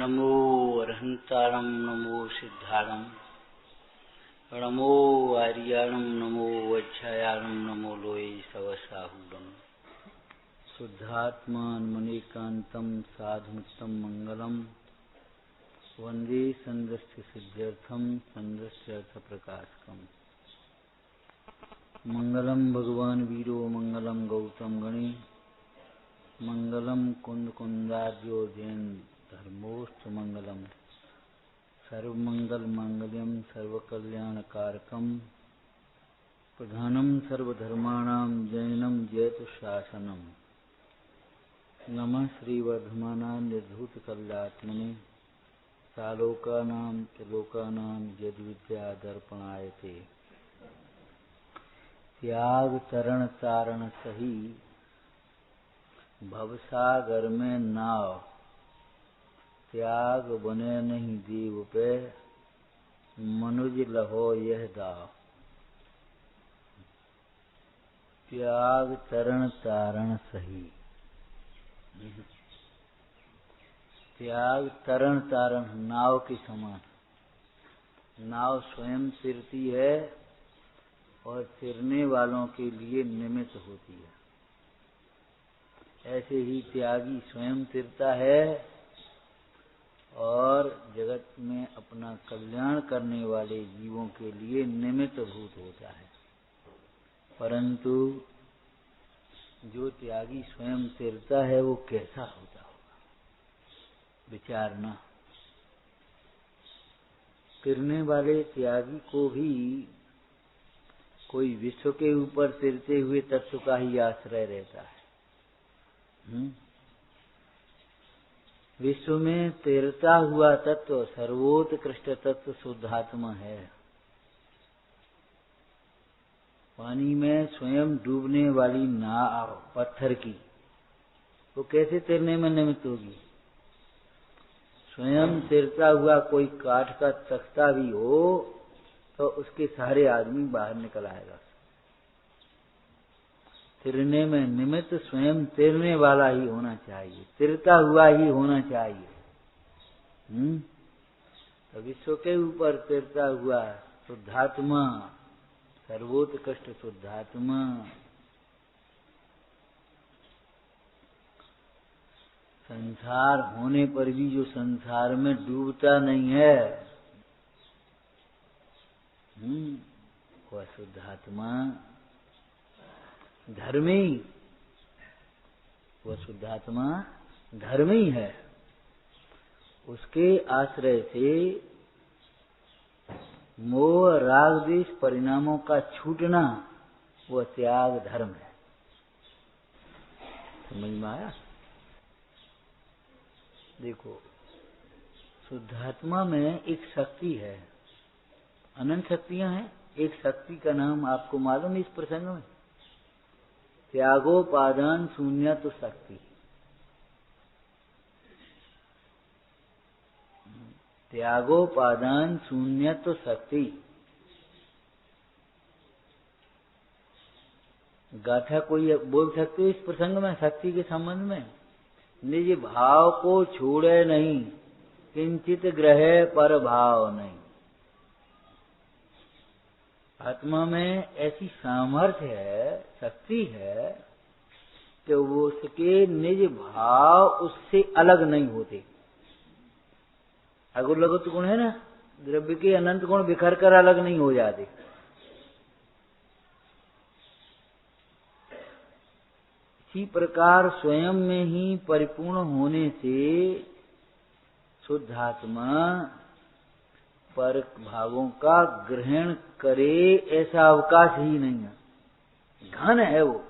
नमो अरहंतारं नमो सिद्धारं नमो आर्याणं नमो वज्रायाणं नमो लोये सवसाहूरं शुद्धात्मान्मनेकान्तं साधुमित्तं मंगलम वंदे संदस्य सिद्ध्यर्थम संदस्यर्थ प्रकाशकम मंगलम भगवान वीरो मंगलम गौतम गणे मंगलम कुंद कुंदार्यो जैन धर्मोस्त मंगलम सर्वमंगल मांगल्यम सर्वकल्याणकारकम प्रधानम सर्वधर्माणां जैनम जयतु शासनम नमः श्रीवर्धमानां निर्धूतकल्यात्मने सालोकानां च लोकानां यद्विद्या दर्पणायते त्याग तरण तारण सही भवसागर में नाव त्याग बने नहीं देव पे मनुज लहो यह दाव त्याग तरण तारण सही त्याग तरण तारण नाव के समान नाव स्वयं तिरती है और तिरने वालों के लिए निमित्त होती है। ऐसे ही त्यागी स्वयं तिरता है और जगत में अपना कल्याण करने वाले जीवों के लिए निमित्त भूत होता है। परंतु जो त्यागी स्वयं तिरता है वो कैसा होता होगा विचारना। तिरने वाले त्यागी को भी कोई विश्व के ऊपर तिरते हुए तत्व का ही आश्रय रहता है। विश्व में तैरता हुआ तत्व सर्वोत्कृष्ट तत्व शुद्धात्मा है। पानी में स्वयं डूबने वाली नाव पत्थर की वो कैसे तैरने में निमित्त होगी। स्वयं तैरता हुआ कोई काठ का तख्ता भी हो तो उसके सारे आदमी बाहर निकल आएगा। तैरने में निमित्त स्वयं तैरने वाला ही होना चाहिए, तैरता हुआ ही होना चाहिए। तो विश्व के ऊपर तैरता हुआ शुद्धात्मा सर्वोत्कृष्ट शुद्धात्मा संसार होने पर भी जो संसार में डूबता नहीं है वह शुद्धात्मा धर्मी, वह शुद्धात्मा धर्मी है। उसके आश्रय से मोह राग द्वेष परिणामों का छूटना वह त्याग धर्म है। समझ में आया। देखो शुद्धात्मा में एक शक्ति है, अनंत शक्तियां हैं। एक शक्ति का नाम आपको मालूम है इस प्रसंग में, त्यागोपादान शून्यत्व शक्ति। त्यागोपादान शून्यत्व शक्ति गाथा कोई बोल सकते हो इस प्रसंग में शक्ति के संबंध में। निज भाव को छोड़े नहीं, किंचित ग्रहे पर भाव नहीं। आत्मा में ऐसी सामर्थ्य है, शक्ति है कि वो उसके निज भाव उससे अलग नहीं होते। अगुर लगुत गुण है ना, द्रव्य के अनंत गुण बिखर कर अलग नहीं हो जाते। इसी प्रकार स्वयं में ही परिपूर्ण होने से शुद्धात्मा पर भावों का ग्रहण करे ऐसा अवकाश ही नहीं है। घन है वो,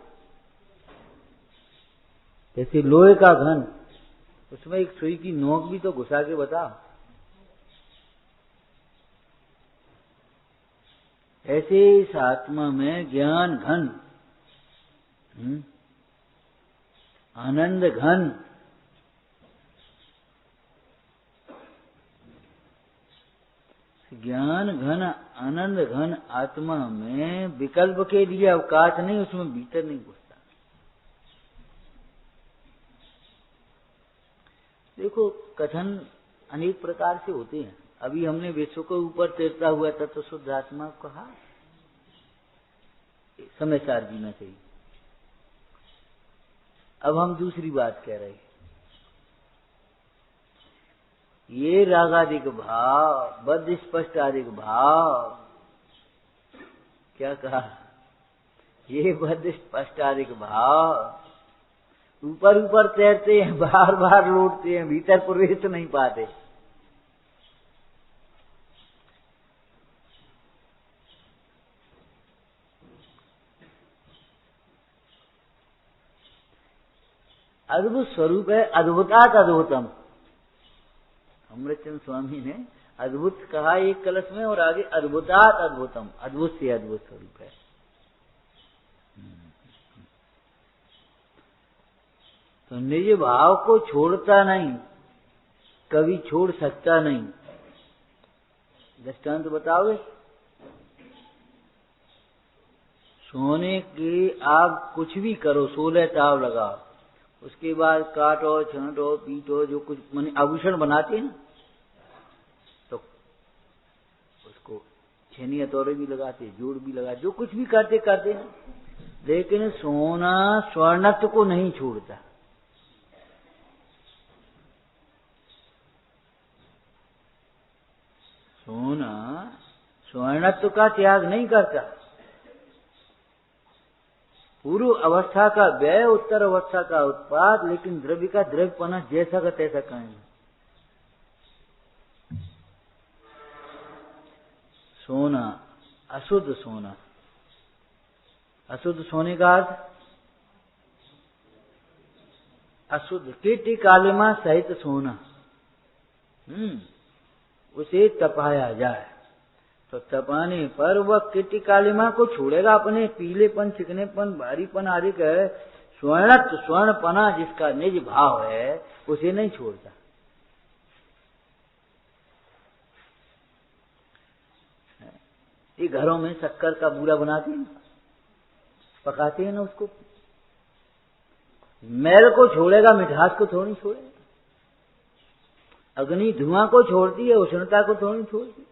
जैसे लोहे का घन, उसमें एक सुई की नोक भी तो घुसा के बता। ऐसे इस आत्मा में ज्ञान घन, आनंद घन, ज्ञान घन आनंद घन आत्मा में विकल्प के लिए अवकाश नहीं, उसमें भीतर नहीं घुसता। देखो कथन अनेक प्रकार से होते हैं। अभी हमने विश्व के ऊपर तैरता हुआ तत्व शुद्ध आत्मा कहा समय सार जी में से। अब हम दूसरी बात कह रहे हैं, ये रागादिक भाव, बद्ध स्पष्ट आदिक भाव, क्या कहा, ये बद्ध स्पष्ट आदिक भाव ऊपर ऊपर तैरते हैं, बार बार लौटते हैं, भीतर प्रवेश नहीं पाते। अद्भुत स्वरूप है, अद्भुतात अद्भुतम। अमृतचंद स्वामी ने अद्भुत कहा एक कलश में, और आगे अद्भुतात अद्भुतम, अद्भुत से अद्भुत स्वरूप है। तो निज भाव को छोड़ता नहीं, कभी छोड़ सकता नहीं। दृष्टांत बताओगे? सोने की आप कुछ भी करो, 16 ताव लगाओ, उसके बाद काटो, छांटो, पीटो, जो कुछ माने आभूषण बनाते हैं ना, तो उसको छेनी हथौड़े भी लगाते, जोड़ भी लगाते, जो कुछ भी करते ना, लेकिन सोना स्वर्णत्व को नहीं छोड़ता। सोना स्वर्णत्व का त्याग नहीं करता। पूर्व अवस्था का व्यय, उत्तर अवस्था का उत्पाद, लेकिन द्रव्य का द्रव्यपना जैसा का तैसा कायम। सोना अशुद्ध सोना, अशुद्ध सोने का अर्थ अशुद्ध कीटी कालिमा सहित सोना, उसे तपाया जाए तो तपाने पर वह कीटी कालिमा को छोड़ेगा। अपने पीलेपन, चिकनेपन, भारीपन आदि का स्वर्णत्व, स्वर्णपना जिसका निज भाव है, उसे नहीं छोड़ता। ये घरों में शक्कर का बूरा बनाते हैं, पकाते हैं ना, उसको मैल को छोड़ेगा, मिठास को थोड़ी छोड़ेगा। अग्नि धुआं को छोड़ती है, उष्णता को थोड़ी छोड़ती।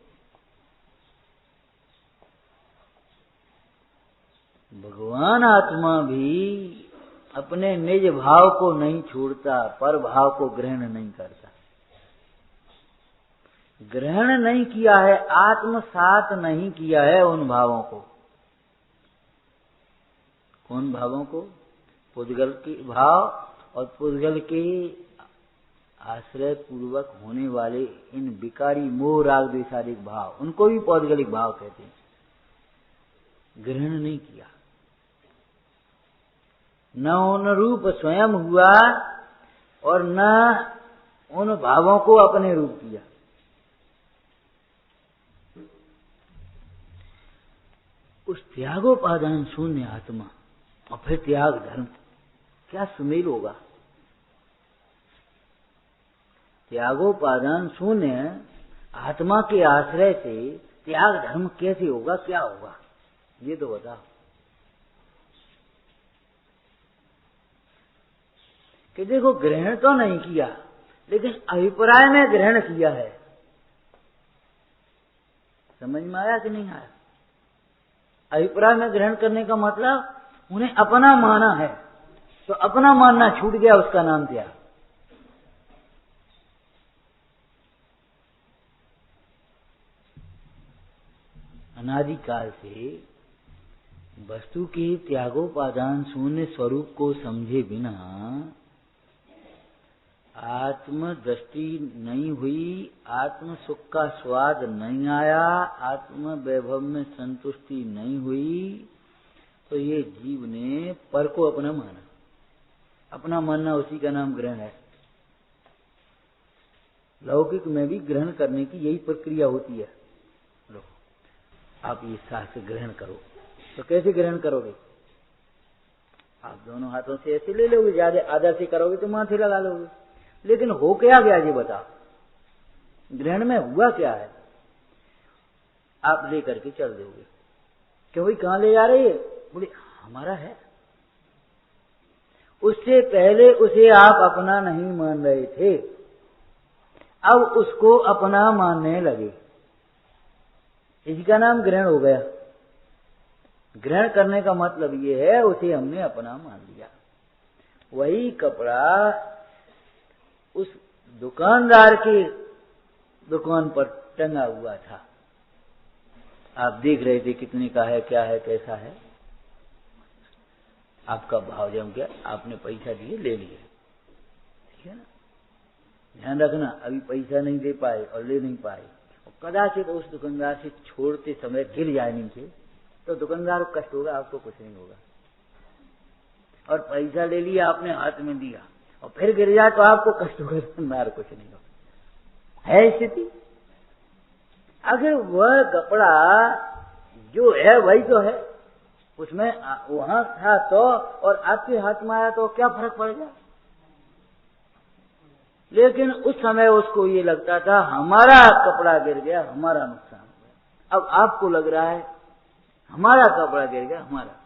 भगवान आत्मा भी अपने निज भाव को नहीं छोड़ता, पर भाव को ग्रहण नहीं करता। ग्रहण नहीं किया है, आत्मसात नहीं किया है उन भावों को। कौन भावों को? पुद्गल के भाव और पुद्गल के आश्रय पूर्वक होने वाले इन विकारी मोह राग द्वेषादिक भाव, उनको भी पौद्गलिक भाव कहते हैं। ग्रहण नहीं किया, न उन रूप स्वयं हुआ और न उन भावों को अपने रूप किया। उस त्यागोपादान शून्य आत्मा और फिर त्याग धर्म, क्या सुमेल होगा? त्यागोपादान शून्य आत्मा के आश्रय से त्याग धर्म कैसे होगा, क्या होगा, ये तो बताओ। कि देखो, ग्रहण तो नहीं किया, लेकिन अभिप्राय में ग्रहण किया है। समझ में आया कि नहीं आया? अभिप्राय में ग्रहण करने का मतलब उन्हें अपना माना है, तो अपना मानना छूट गया, उसका नाम त्याग। अनादिकाल से वस्तु के त्यागोपादान शून्य स्वरूप को समझे बिना आत्म दृष्टि नहीं हुई, आत्म सुख का स्वाद नहीं आया, आत्म वैभव में संतुष्टि नहीं हुई, तो ये जीव ने पर को अपना माना। अपना मानना उसी का नाम ग्रहण है। लौकिक में भी ग्रहण करने की यही प्रक्रिया होती है। लो, आप ये शास्त्र ग्रहण करो, तो कैसे ग्रहण करोगे? आप दोनों हाथों से ऐसे ले लोगे, ज्यादा आदर से करोगे तो माथे लगा लोगे। लेकिन हो क्या गया ये बताओ, ग्रहण में हुआ क्या है? आप ले करके चल दोगे, क्यों भाई कहाँ ले जा रहे हैं? बोले हमारा है। उससे पहले उसे आप अपना नहीं मान रहे थे, अब उसको अपना मानने लगे। इसी का नाम ग्रहण हो गया। ग्रहण करने का मतलब ये है उसे हमने अपना मान लिया। वही कपड़ा उस दुकानदार की दुकान पर टंगा हुआ था। आप देख रहे थे कितने का है, क्या है, कैसा है। आपका भाव जम गया, आपने पैसा दिए, ले लिए, ठीक है ना। ध्यान रखना, अभी पैसा नहीं दे पाए और ले नहीं पाए, और कदाचित उस दुकानदार से छोड़ते समय गिर जाए नीचे, तो दुकानदार को कष्ट होगा, आपको कुछ नहीं होगा। और पैसा ले लिया आपने, हाथ में दिया, और फिर गिर जाए तो आपको कष्ट होगा, दुकानदार कुछ नहीं होगा। है स्थिति। अगर वह कपड़ा जो है वही तो है, उसमें वहां था तो और आपके हाथ में आया तो क्या फर्क पड़ गया। लेकिन उस समय उसको ये लगता था हमारा कपड़ा गिर गया, हमारा नुकसान हो गया। अब आपको लग रहा है हमारा कपड़ा गिर गया, हमारा।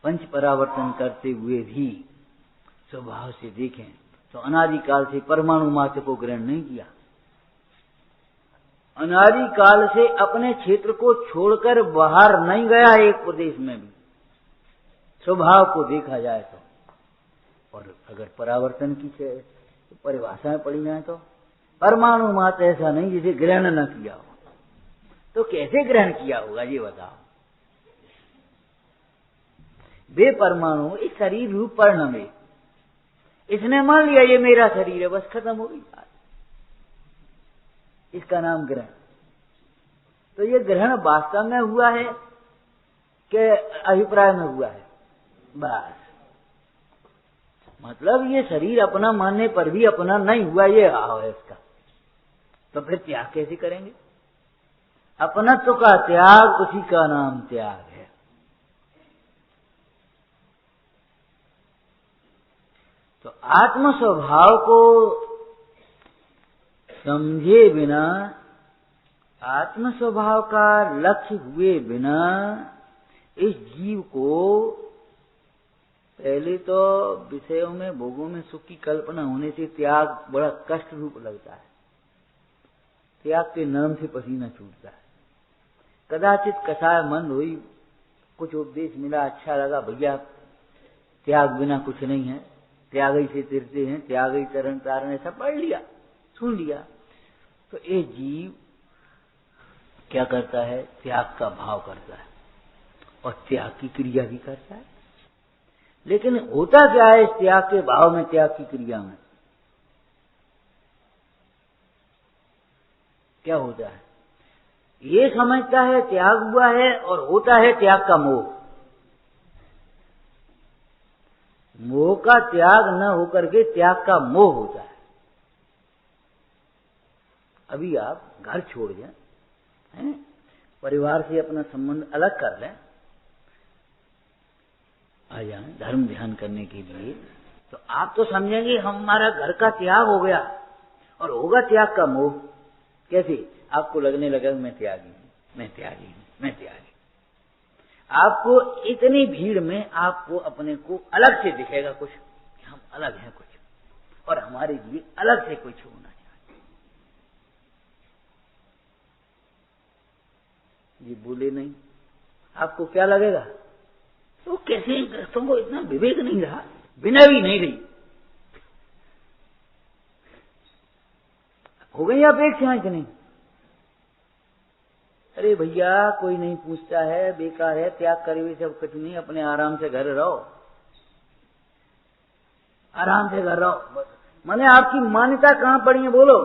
पंच परावर्तन करते हुए भी स्वभाव से देखें तो अनादिकाल से परमाणु मात्र को ग्रहण नहीं किया। अनादिकाल से अपने क्षेत्र को छोड़कर बाहर नहीं गया एक प्रदेश में भी, स्वभाव को देखा जाए तो। और अगर परावर्तन की परिभाषा में पड़ी जाए तो परमाणु मात्र ऐसा नहीं जिसे ग्रहण न किया हो। तो कैसे ग्रहण किया होगा ये बताओ। वे परमाणु इस शरीर रूप पर्ण में, इसने मान लिया ये मेरा शरीर है, बस खत्म हो गई बात। इसका नाम ग्रहण। तो ये ग्रहण वास्तव में हुआ है कि अभिप्राय में हुआ है, बस। मतलब ये शरीर अपना मानने पर भी अपना नहीं हुआ, ये भाव है इसका। तो फिर त्याग कैसे करेंगे। अपनत्व का त्याग, उसी का नाम त्याग है। तो आत्म स्वभाव को समझे बिना, आत्म स्वभाव का लक्ष्य हुए बिना इस जीव को पहले तो विषयों में, भोगों में सुख की कल्पना होने से त्याग बड़ा कष्ट रूप लगता है। त्याग के नाम से पसीना छूटता है। कदाचित कसाय मन हुई, कुछ उपदेश मिला, अच्छा लगा, भैया त्याग बिना कुछ नहीं है, त्याग ही से तिरते हैं, त्याग ही तरन तारण, ऐसा पढ़ लिया, सुन लिया। तो ये जीव क्या करता है, त्याग का भाव करता है और त्याग की क्रिया भी करता है। लेकिन होता क्या है इस त्याग के भाव में, त्याग की क्रिया में क्या होता है। ये समझता है त्याग हुआ है और होता है त्याग का मोह। मोह का त्याग न होकर के त्याग का मोह होता है। अभी आप घर छोड़ दें, परिवार से अपना संबंध अलग कर लें, आ जाए धर्म ध्यान करने के लिए, तो आप तो समझेंगे हमारा घर का त्याग हो गया और होगा त्याग का मोह। कैसे? आपको लगने लगा मैं त्यागी हूं, मैं त्यागी हूं, मैं त्यागी। आपको इतनी भीड़ में आपको अपने को अलग से दिखेगा कुछ, हम अलग हैं कुछ, और हमारे लिए अलग से कुछ होना चाहिए। ये बोले नहीं, आपको क्या लगेगा? तो कैसे ग्रस्तों को इतना विवेक नहीं रहा, बिना भी नहीं रही। हो गई अपेक्षाएं कि नहीं? अरे भैया कोई नहीं पूछता है, बेकार है, त्याग करे हुए सब कुछ नहीं, अपने आराम से घर रहो, आराम से घर रहो। माने आपकी मान्यता कहां पड़ी है बोलो।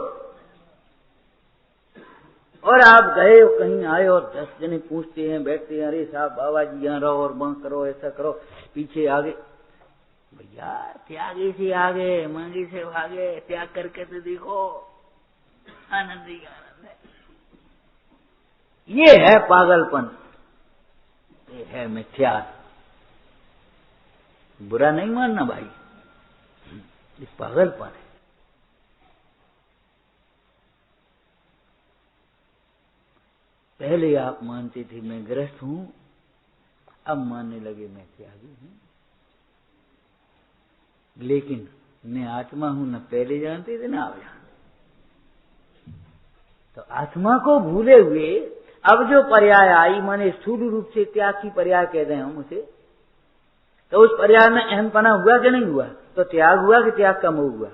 और आप गए कहीं आए और 10 जने पूछते हैं, बैठते हैं, अरे साहब बाबा जी यहाँ रहो और वहां करो, ऐसा करो, पीछे आगे। भैया त्यागे से आगे, मांगे से भागे, त्याग करके तो देखो, आनंद ही आनंद है। ये है पागलपन, ये है मिथ्या। बुरा नहीं मानना भाई, ये पागलपन है। पहले आप मानते थे मैं ग्रस्त हूं, अब मानने लगे मैं त्यागी हूं। लेकिन मैं आत्मा हूं न पहले जानते थे न अब जानते। तो आत्मा को भूले हुए अब जो पर्याय आई, माने स्थूल रूप से त्याग की पर्याय कह दें हम उसे, तो उस पर्याय में अहमपना हुआ कि नहीं हुआ? तो त्याग हुआ कि त्याग का मोह हुआ?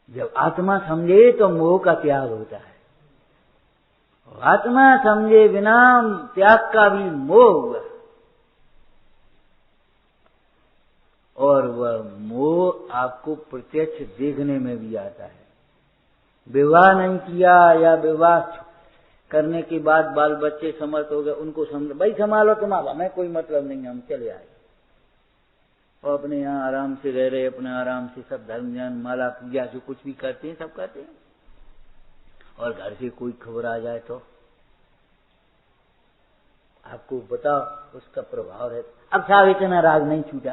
जब आत्मा समझे तो मोह का त्याग होता है, आत्मा समझे बिना त्याग का भी मोह हुआ। और वह मोह आपको प्रत्यक्ष देखने में भी आता है। विवाह नहीं किया या विवाह करने के बाद बाल बच्चे समर्थ हो गए, उनको समझ भाई संभालो तुम, हमें कोई मतलब नहीं, हम चले आए, और अपने यहाँ आराम से रह रहे, अपने आराम से सब धर्म ज्ञान माला पूजा जो कुछ भी करते हैं सब करते हैं। और घर से कोई खबर आ जाए तो आपको बताओ उसका प्रभाव है। अब साहब इतना राग नहीं छूटा,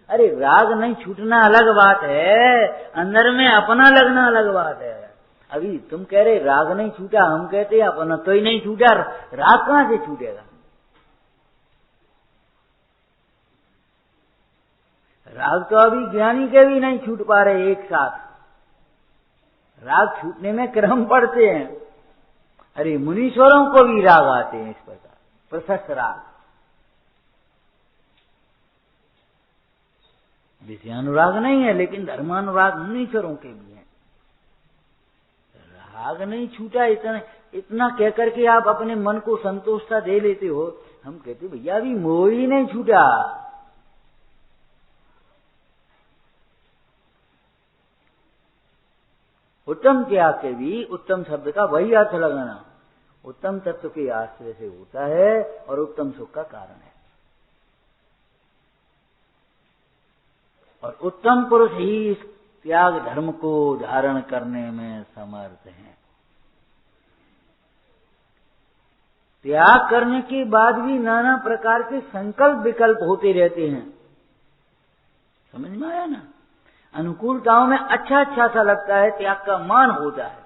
अरे राग नहीं छूटना अलग बात है, अंदर में अपना लगना अलग बात है। अभी तुम कह रहे राग नहीं छूटा, हम कहते अपना तो ही नहीं छूटा, राग कहां से छूटेगा? राग तो अभी ज्ञानी के भी नहीं छूट पा रहे एक साथ, राग छूटने में क्रम पड़ते हैं। अरे मुनीश्वरों को भी राग आते हैं इस प्रकार, प्रशस्त राग। विषयानुराग नहीं है, लेकिन धर्मानुराग मुनीश्वरों के भी हैं। राग नहीं छूटा, इतना कहकर के आप अपने मन को संतोषता दे लेते हो। हम कहते भैया अभी मोह ही नहीं छूटा। उत्तम त्याग के भी उत्तम शब्द का वही अर्थ लगाना उत्तम तत्व के आश्रय से होता है और उत्तम सुख का कारण है। और उत्तम पुरुष ही इस त्याग धर्म को धारण करने में समर्थ हैं। त्याग करने के बाद भी नाना प्रकार के संकल्प विकल्प होते रहते हैं, समझ में आया ना? अनुकूलताओं में अच्छा अच्छा सा लगता है, त्याग का मान होता है,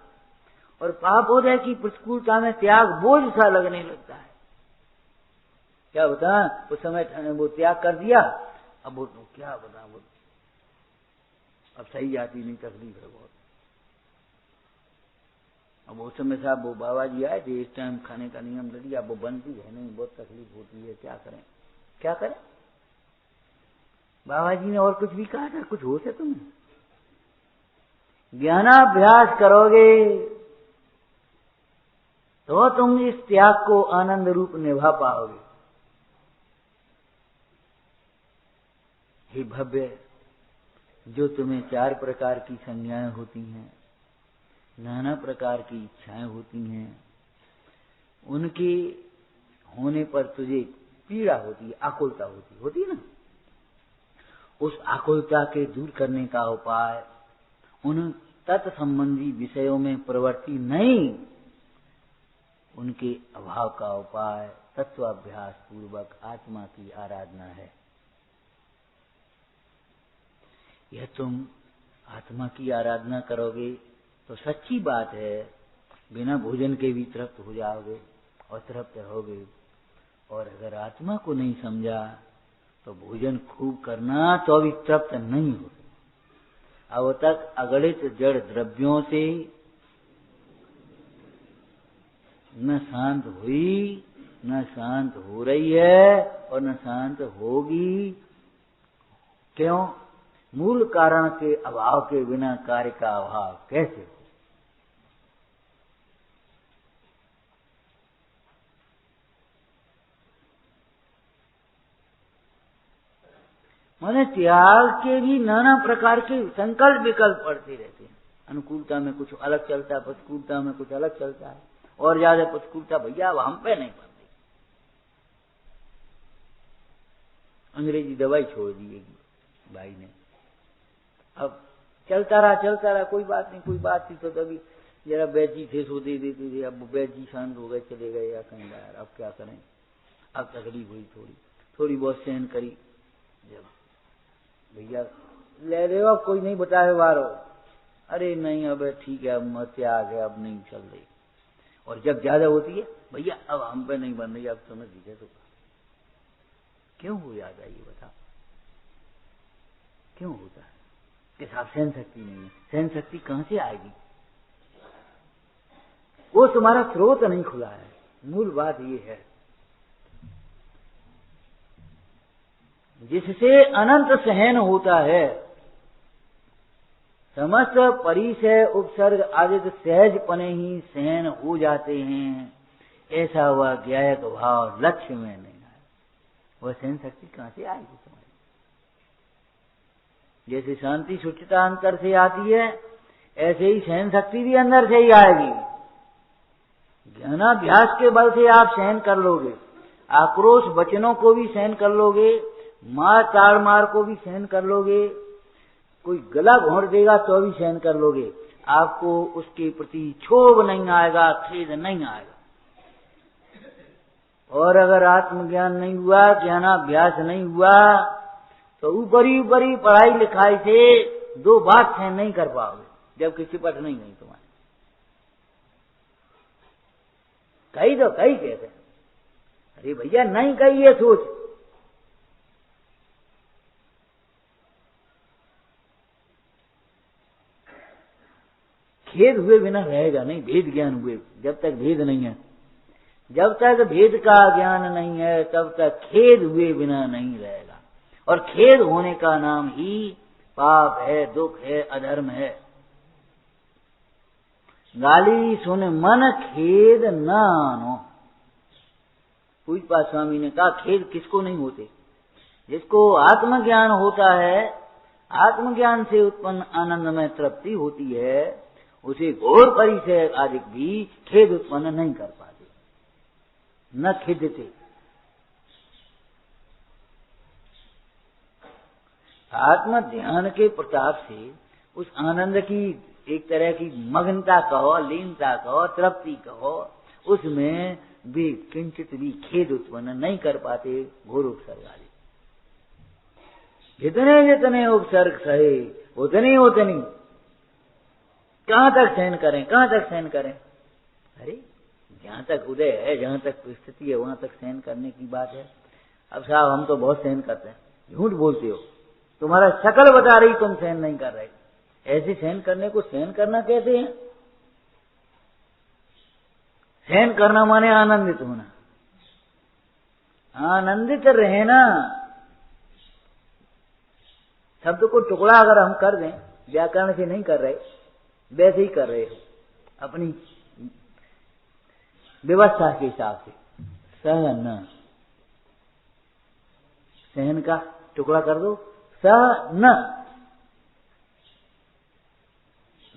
और पाप हो जाए कि प्रतिकूलता में त्याग बोझ सा लगने लगता है। क्या बता, उस समय वो त्याग कर दिया, अब वो क्या बता, वो अब सही जाती नहीं, तकलीफ है बहुत। अब उस समय साहब वो बाबा जी आए थे, इस टाइम खाने का नियम ले लिया, वो बनती है नहीं, बहुत तकलीफ होती है, क्या करें क्या करें। बाबा जी ने और कुछ भी कहा था, कुछ हो से तुम्हें ज्ञानाभ्यास करोगे तो तुम इस त्याग को आनंद रूप निभा पाओगे। हे भव्य, जो तुम्हें 4 प्रकार की संज्ञाएं होती हैं, नाना प्रकार की इच्छाएं होती हैं, उनके होने पर तुझे पीड़ा होती है, आकुलता होती है ना। उस आकुलता के दूर करने का उपाय उन तत्संबंधी विषयों में प्रवृत्ति नहीं, उनके अभाव का उपाय तत्वाभ्यास पूर्वक आत्मा की आराधना है। यह तुम आत्मा की आराधना करोगे तो सच्ची बात है, बिना भोजन के भी तृप्त हो जाओगे और तृप्त रहोगे। और अगर आत्मा को नहीं समझा तो भोजन खूब करना तो भी तृप्त नहीं हो। अब तक अगणित जड़ द्रव्यों से न शांत हुई, न शांत हो रही है और न शांत होगी। क्यों? मूल कारण के अभाव के बिना कार्य का अभाव कैसे हो? माने त्याग के भी नाना प्रकार के संकल्प विकल्प पड़ते रहते हैं। अनुकूलता में कुछ अलग चलता है, प्रतिकूलता में कुछ अलग चलता है, और ज्यादा प्रतिकूलता भैया अब हम पे नहीं पड़ती। अंग्रेजी दवाई छोड़ दी भाई ने, अब चलता रहा, कोई बात नहीं, कोई बात थी तो तभी जरा बैजी थे सो दे देते थे, अब बैजी शांत हो गए, चले गए या कहीं बाहर, अब क्या करें। अब तकलीफ हुई, थोड़ी बहुत सहन करी। जब भैया ले रहे हो, कोई नहीं बताए बारो, अरे नहीं अब ठीक है, अब मत त्याग है, अब नहीं चल रही। और जब ज्यादा होती है, भैया अब हम पे नहीं बन रही, अब समझ लीजिए तो क्यों हो जाता है ये बता। क्यों होता है? कि साहब सहन शक्ति नहीं है। सहन शक्ति कहां से आएगी? वो तुम्हारा स्रोत नहीं खुला है। मूल बात ये है, जिससे अनंत सहन होता है, समस्त परिसय उपसर्ग आदि सहज पने ही सहन हो जाते हैं। ऐसा हुआ ज्ञायक भाव लक्ष्य में नहीं आया। वह सहन शक्ति कहां से आएगी तुम्हारी? जैसे शांति सुचिता अंतर से आती है, ऐसे ही सहन शक्ति भी अंदर से ही आएगी। ज्ञानाभ्यास के बल से आप सहन कर लोगे, आक्रोश वचनों को भी सहन कर लोगे, मार ताड़ मार को भी सहन कर लोगे, कोई गला घोंट देगा तो भी सहन कर लोगे। आपको उसके प्रति क्षोभ नहीं आएगा, खेद नहीं आएगा। और अगर आत्मज्ञान नहीं हुआ, ज्ञानाभ्यास नहीं हुआ, तो ऊपरी ऊपरी पढ़ाई लिखाई से दो बात सहन नहीं कर पाओगे, जबकि चिपट नहीं गई तुम्हारी। कही तो कही कहते हैं, अरे भैया नहीं कही ये सोच। खेद हुए बिना रहेगा नहीं, भेद ज्ञान हुए। जब तक भेद नहीं है, जब तक भेद का ज्ञान नहीं है, तब तक खेद हुए बिना नहीं रहेगा। और खेद होने का नाम ही पाप है, दुख है, अधर्म है। गाली सुन मन खेद न आनो। पूज्यपाद स्वामी ने कहा, खेद किसको नहीं होते? जिसको आत्मज्ञान होता है, आत्मज्ञान से उत्पन्न आनंद में तृप्ति होती है, उसे घोर परिचय आदि भी खेद उत्पन्न नहीं कर पाते, न खिदते। आत्म ध्यान के प्रताप से उस आनंद की एक तरह की मग्नता कहो, लीनता कहो, तृप्ति कहो, उसमें भी किंचित भी खेद उत्पन्न नहीं कर पाते घोर उपसर्ग आदि। जितने जितने उपसर्ग सहे उतनी कहां तक सहन करें, कहां तक सहन करें? अरे जहां तक उदय है, जहां तक स्थिति है, वहां तक सहन करने की बात है। अब साहब हम तो बहुत सहन करते हैं। झूठ बोलते हो, तुम्हारा शक्ल बता रही तुम सहन नहीं कर रहे। ऐसे सहन करने को सहन करना कहते हैं? सहन करना माने आनंदित होना। आनंदित रहना शब्द को टुकड़ा अगर हम कर दें, व्याकरण से नहीं कर रहे, वैसे ही कर रहे हो अपनी व्यवस्था के हिसाब से। सहन, सहन का टुकड़ा कर दो, सहन,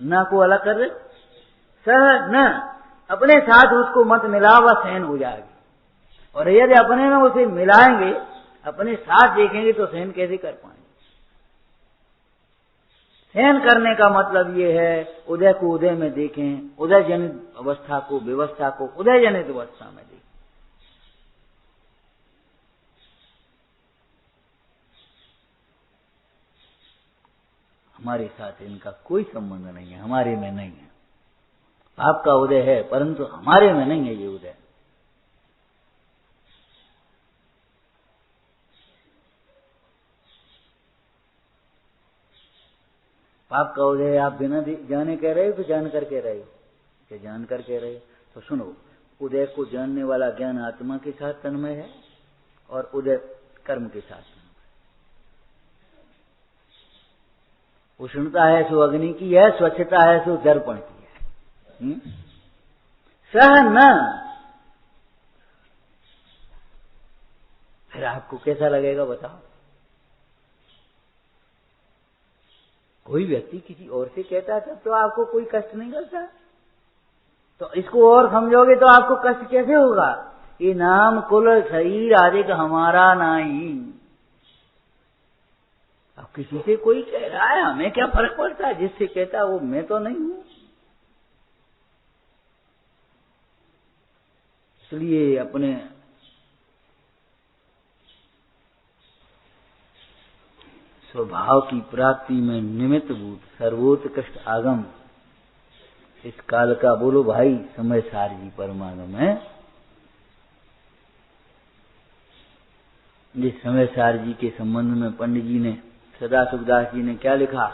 न को अलग कर दे, सहन। अपने साथ उसको मत मिला, वह सहन हो जाएगी। और यदि अपने में उसे मिलाएंगे, अपने साथ देखेंगे, तो सहन कैसे कर पाएंगे? सहन करने का मतलब ये है, उदय को उदय में देखें, उदय जनित अवस्था को, व्यवस्था को उदय जनित अवस्था में देखें। हमारे साथ इनका कोई संबंध नहीं है, हमारे में नहीं है। आपका उदय है, परंतु हमारे में नहीं है ये उदय। पाप का उदय आप बिना जाने कह रहे हो कि जान कर कह रहे हो? कि जान कर कह रहे हो। तो सुनो, उदय को जानने वाला ज्ञान आत्मा के साथ तन्मय है और उदय कर्म के साथ। उष्णता है सो अग्नि की है, स्वच्छता है सो दर्पण की है। सहन, फिर आपको कैसा लगेगा बताओ? कोई व्यक्ति किसी और से कहता है तब तो आपको कोई कष्ट नहीं करता, तो इसको और समझोगे तो आपको कष्ट कैसे होगा? ये नाम कुल शरीर आदि का हमारा नहीं। अब किसी से कोई कह रहा है, हमें क्या फर्क पड़ता है? जिससे कहता है वो मैं तो नहीं हूं। इसलिए अपने स्वभाव की प्राप्ति में निमित्त भूत सर्वोत्कृष्ट आगम इस काल का बोलो भाई समय सार जी परमागम है। जिस समय सार जी के संबंध में पंडित जी ने सदा सुखदास जी ने क्या लिखा?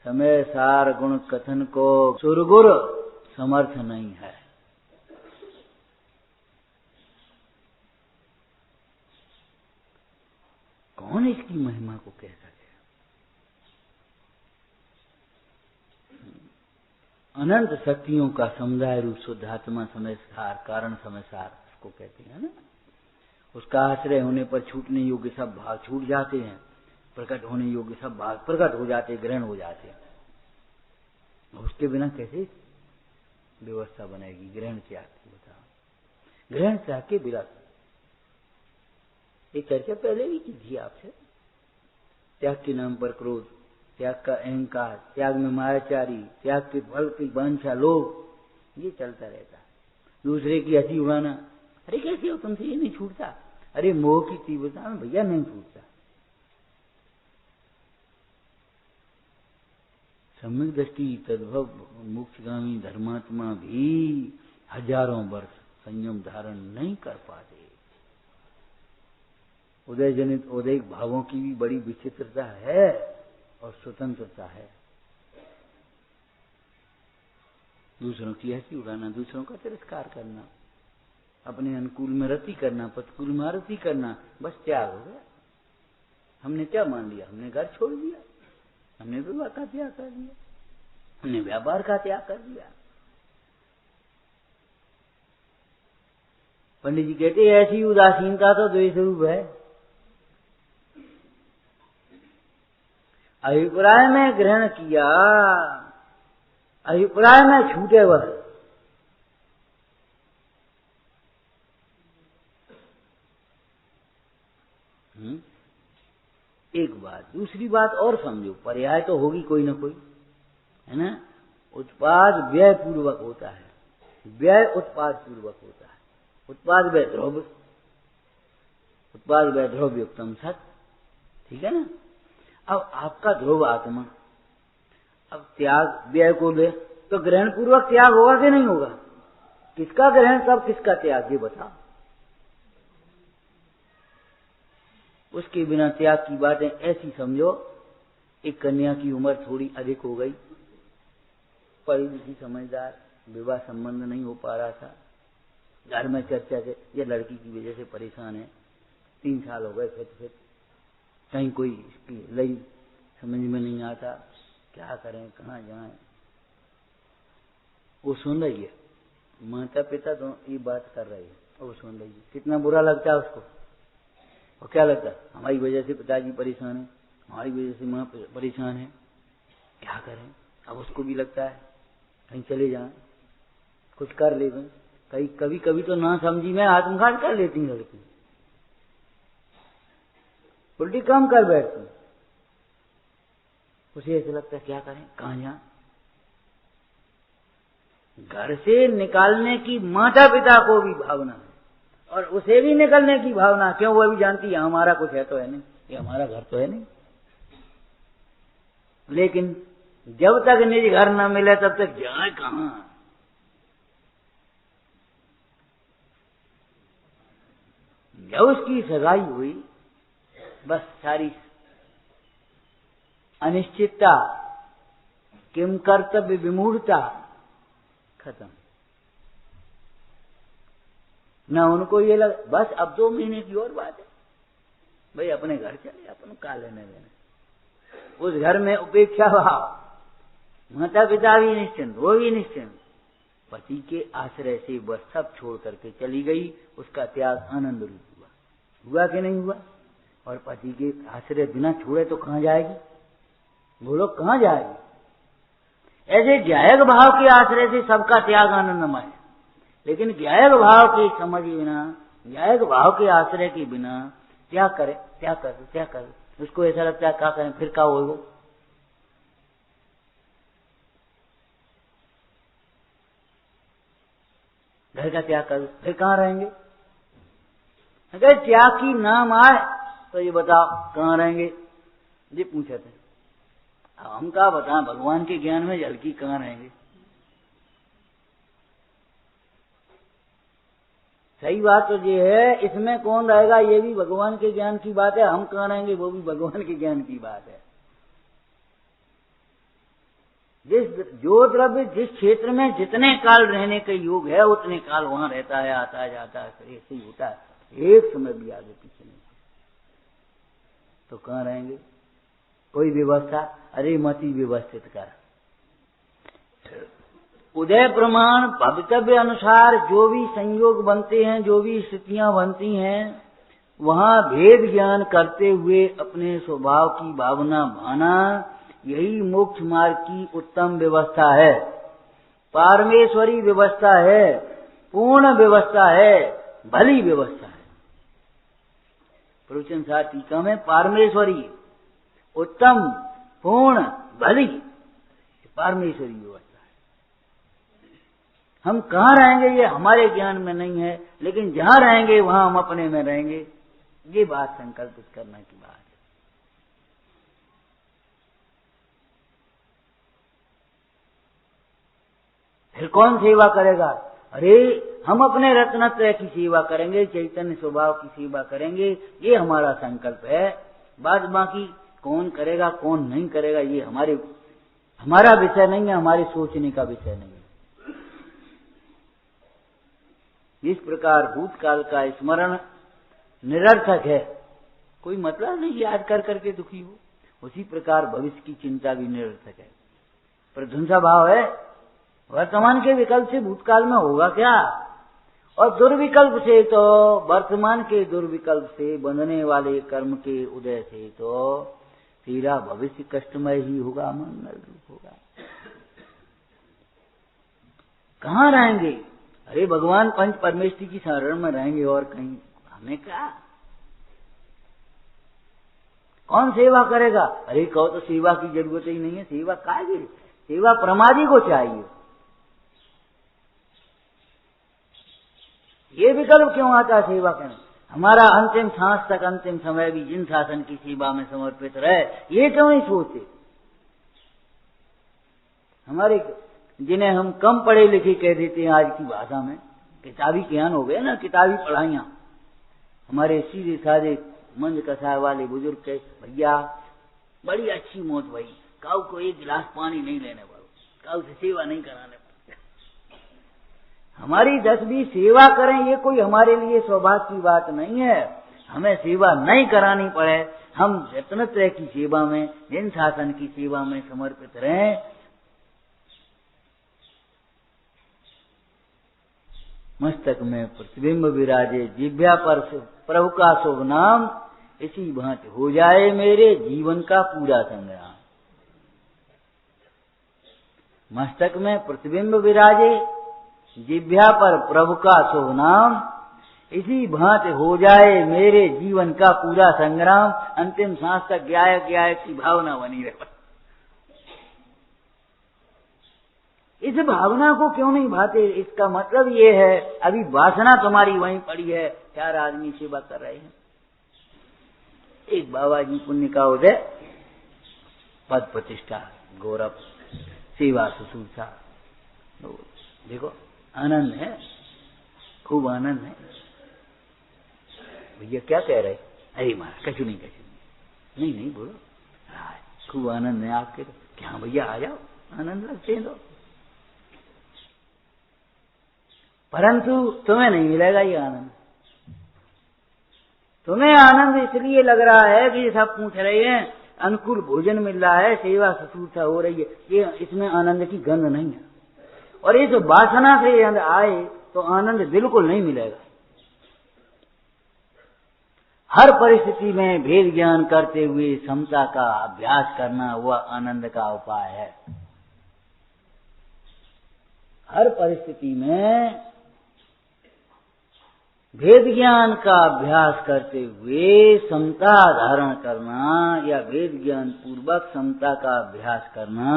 समय सार गुण कथन को सुरगुर समर्थ नहीं है। कौन इसकी महिमा को कह सके? अनंत शक्तियों का समुदाय रूप शुद्ध आत्मा समय सार, कारण समय सार उसको कहते हैं ना। उसका आश्रय होने पर छूटने योग्य सब भाग छूट जाते हैं, प्रकट होने योग्य सब भाग प्रकट हो जाते, ग्रहण हो जाते हैं। उसके बिना कैसे व्यवस्था बनेगी? ग्रहण त्याग की बताओ। ग्रहण त्याग के बिना एक चर्चा पहले भी की थी आपसे। त्याग के नाम पर क्रोध, त्याग का अहंकार, त्याग में मायाचारी, त्याग के फल की वांछा, लोभ, ये चलता रहता। दूसरे की हंसी उड़ाना, अरे कैसे हो तुमसे ये नहीं छूटता? अरे मोह की तीव्रता में भैया नहीं छूटता। सम्यक दृष्टि तद्भव मोक्षगामी धर्मात्मा भी हजारों वर्ष संयम धारण नहीं कर पाते। उदय जनित उदयिक भावों की भी बड़ी विचित्रता है और स्वतंत्रता है। दूसरों की हंसी उड़ाना, दूसरों का तिरस्कार करना, अपने अनुकूल में रति करना, प्रतिकूल में अरति करना, बस त्याग हो गया। हमने क्या मान लिया? हमने घर छोड़ दिया, हमने विवाह का त्याग कर दिया, हमने व्यापार का त्याग कर दिया। पंडित जी कहते ऐसी उदासीनता तो द्वेष रूप है। अभिप्राय में ग्रहण किया, अभिप्राय में छूटे वह। एक बात, दूसरी बात और समझो, पर्याय तो होगी कोई ना कोई, है ना। उत्पाद व्यय पूर्वक होता है, व्यय उत्पाद पूर्वक होता है। उत्पाद व्यय द्रव्य, उत्पाद व्यय द्रव्य युक्तम सत, ठीक है ना। अब आपका ध्रुव आत्मा, अब त्याग व्यय को ले तो ग्रहण पूर्वक त्याग होगा कि नहीं होगा? किसका ग्रहण कब, किसका त्याग, ये बताओ। उसके बिना त्याग की बातें ऐसी समझो, एक कन्या की उम्र थोड़ी अधिक हो गई, पढ़ी लिखी समझदार, विवाह संबंध नहीं हो पा रहा था, घर में चर्चा से ये लड़की की वजह से परेशान है, 3 साल हो गए, फिर कहीं कोई इसकी लई समझ में नहीं आता, क्या करें, कहाँ जाएं। वो सुन रही है, माता पिता तो ये बात कर रहे हैं, वो सुन रही है। कितना बुरा लगता है उसको, और क्या लगता है? हमारी वजह से पिताजी परेशान है, हमारी वजह से माँ परेशान है, क्या करें। अब उसको भी लगता है कहीं चले जाएं, कुछ कर ले। कभी कभी तो ना समझी में आत्मघात कर लेती है लड़की, उल्टी काम कर बैठती। उसे ऐसा लगता है क्या करें, कहां जाएं। घर से निकालने की माता पिता को भी भावना है, और उसे भी निकलने की भावना। क्यों? वो भी जानती है हमारा कुछ है तो है नहीं, ये हमारा घर तो है नहीं। लेकिन जब तक निज घर न मिले तब तक जाए कहां। जब उसकी सगाई हुई, बस सारी अनिश्चितता, किम कर्तव्य विमूढ़ता खत्म। न उनको ये लगा बस अब 2 महीने की और बात है, भाई अपने घर चले, अपन का लेने देने। उस घर में उपेक्षा भाव, माता पिता भी निश्चिंत, वो भी निश्चिंत। पति के आश्रय से वह सब छोड़ करके चली गई। उसका त्याग आनंद रूप हुआ, हुआ कि नहीं हुआ? और पति के आश्रय बिना छोड़े तो कहां जाएगी? बोलो कहां जाएगी? ऐसे ज्ञायक भाव के आश्रय से सबका त्याग आनंदमय है, लेकिन ज्ञायक भाव के समझ बिना, ज्ञायक भाव के आश्रय के बिना क्या करे, क्या करे, क्या करे। उसको ऐसा लगता है क्या करें, फिर क्या होगा। घर का त्याग कर, फिर कहां रहेंगे? अगर त्याग की नाम आए तो ये बताओ कहां रहेंगे? ये पूछे थे। हम क्या बताएं, भगवान के ज्ञान में झलकी कहां रहेंगे। सही बात तो ये है, इसमें कौन रहेगा, ये भी भगवान के ज्ञान की बात है, हम कहाँ रहेंगे वो भी भगवान के ज्ञान की बात है। जो द्रव्य जिस क्षेत्र में जितने काल रहने के योग है उतने काल वहां रहता है, आता है जाता है, ऐसे ही होता है, एक समय भी आगे पीछे नहीं। तो कहाँ रहेंगे, कोई व्यवस्था, अरे मति व्यवस्थित कर। उदय प्रमाण भवितव्य अनुसार जो भी संयोग बनते हैं, जो भी स्थितियां बनती हैं, वहां भेद ज्ञान करते हुए अपने स्वभाव की भावना भाना, यही मोक्ष मार्ग की उत्तम व्यवस्था है, पारमेश्वरी व्यवस्था है, पूर्ण व्यवस्था है, भली व्यवस्था है। प्रवचन सार टीका में पारमेश्वरी, उत्तम, पूर्ण, भली, पारमेश्वरी व्यवस्था। हम कहाँ रहेंगे ये हमारे ज्ञान में नहीं है, लेकिन जहां रहेंगे वहां हम अपने में रहेंगे, ये बात संकल्पित करने की बात है। फिर कौन सेवा करेगा, अरे हम अपने रत्नत्रय की सेवा करेंगे, चैतन्य स्वभाव की सेवा करेंगे, ये हमारा संकल्प है। बाद बाकी कौन करेगा कौन नहीं करेगा ये हमारा विषय नहीं है, हमारे सोचने का विषय नहीं है। इस प्रकार भूतकाल का स्मरण निरर्थक है, कोई मतलब नहीं याद कर करके दुखी हो, उसी प्रकार भविष्य की चिंता भी निरर्थक है। प्रध्वंसा भाव है, वर्तमान के विकल्प से भूतकाल में होगा क्या, और दुर्विकल्प से तो वर्तमान के दुर्विकल्प से बंधने वाले कर्म के उदय से तो तेरा भविष्य कष्टमय ही होगा, मंगल रूप होगा। कहाँ रहेंगे, अरे भगवान पंच परमेष्टि की शरण में रहेंगे और कहीं हमें क्या, कौन सेवा करेगा, अरे कहो तो सेवा की जरूरत ही नहीं है, सेवा काहे, सेवा प्रमादी को चाहिए। ये विकल्प क्यों आता सेवा करने, हमारा अंतिम सांस तक, अंतिम समय भी जिन शासन की सेवा में समर्पित रहे, ये क्यों नहीं सोचते। हमारे जिन्हें हम कम पढ़े लिखे कह देते हैं आज की भाषा में, किताबी ज्ञान हो गए ना, किताबी पढ़ाइयां, हमारे सीधे साधे मंद कसाय वाले बुजुर्ग के, भैया बड़ी अच्छी मौत भाई, काऊ को एक गिलास पानी नहीं लेने वालों, काऊ से सेवा नहीं कराने, हमारी 10-20 सेवा करें, ये कोई हमारे लिए सौभाग्य की बात नहीं है। हमें सेवा नहीं करानी पड़े, हम रत्नत्रय की सेवा में, जिन शासन की सेवा में समर्पित रहें। मस्तक में प्रतिबिंब विराजे, जिह्वा पर प्रभु का शुभ नाम, इसी भांति हो जाए मेरे जीवन का पूरा संग्राम। मस्तक में प्रतिबिंब विराजे, जिह्वा पर प्रभु का शुभ नाम, इसी भांति हो जाए मेरे जीवन का पूरा संग्राम। अंतिम सांस तक गायक की भावना बनी रहे। इस भावना को क्यों नहीं भाते, इसका मतलब ये है अभी वासना तुम्हारी वहीं पड़ी है, 4 आदमी सेवा कर रहे हैं। एक बाबा जी पुण्य का उदय, पद प्रतिष्ठा, गौरव, सेवा शुश्रूषा, देखो आनंद है, खूब आनंद है। भैया क्या कह रहे, अरे महाराज कछु नहीं नहीं बोलो, खूब आनंद है आपके, क्या भैया आ जाओ, आनंद लगते हैं तो, परंतु तुम्हें नहीं मिलेगा ये आनंद। तुम्हें आनंद इसलिए लग रहा है कि सब पूछ रहे हैं, अनुकूल भोजन मिल रहा है, सेवा शुश्रूषा हो रही है, ये इसमें आनंद की गंध नहीं है। और इस वासना से आए तो आनंद बिल्कुल नहीं मिलेगा। हर परिस्थिति में भेद ज्ञान करते हुए समता का अभ्यास करना वह आनंद का उपाय है। हर परिस्थिति में भेद ज्ञान का अभ्यास करते हुए समता धारण करना या भेद ज्ञान पूर्वक समता का अभ्यास करना,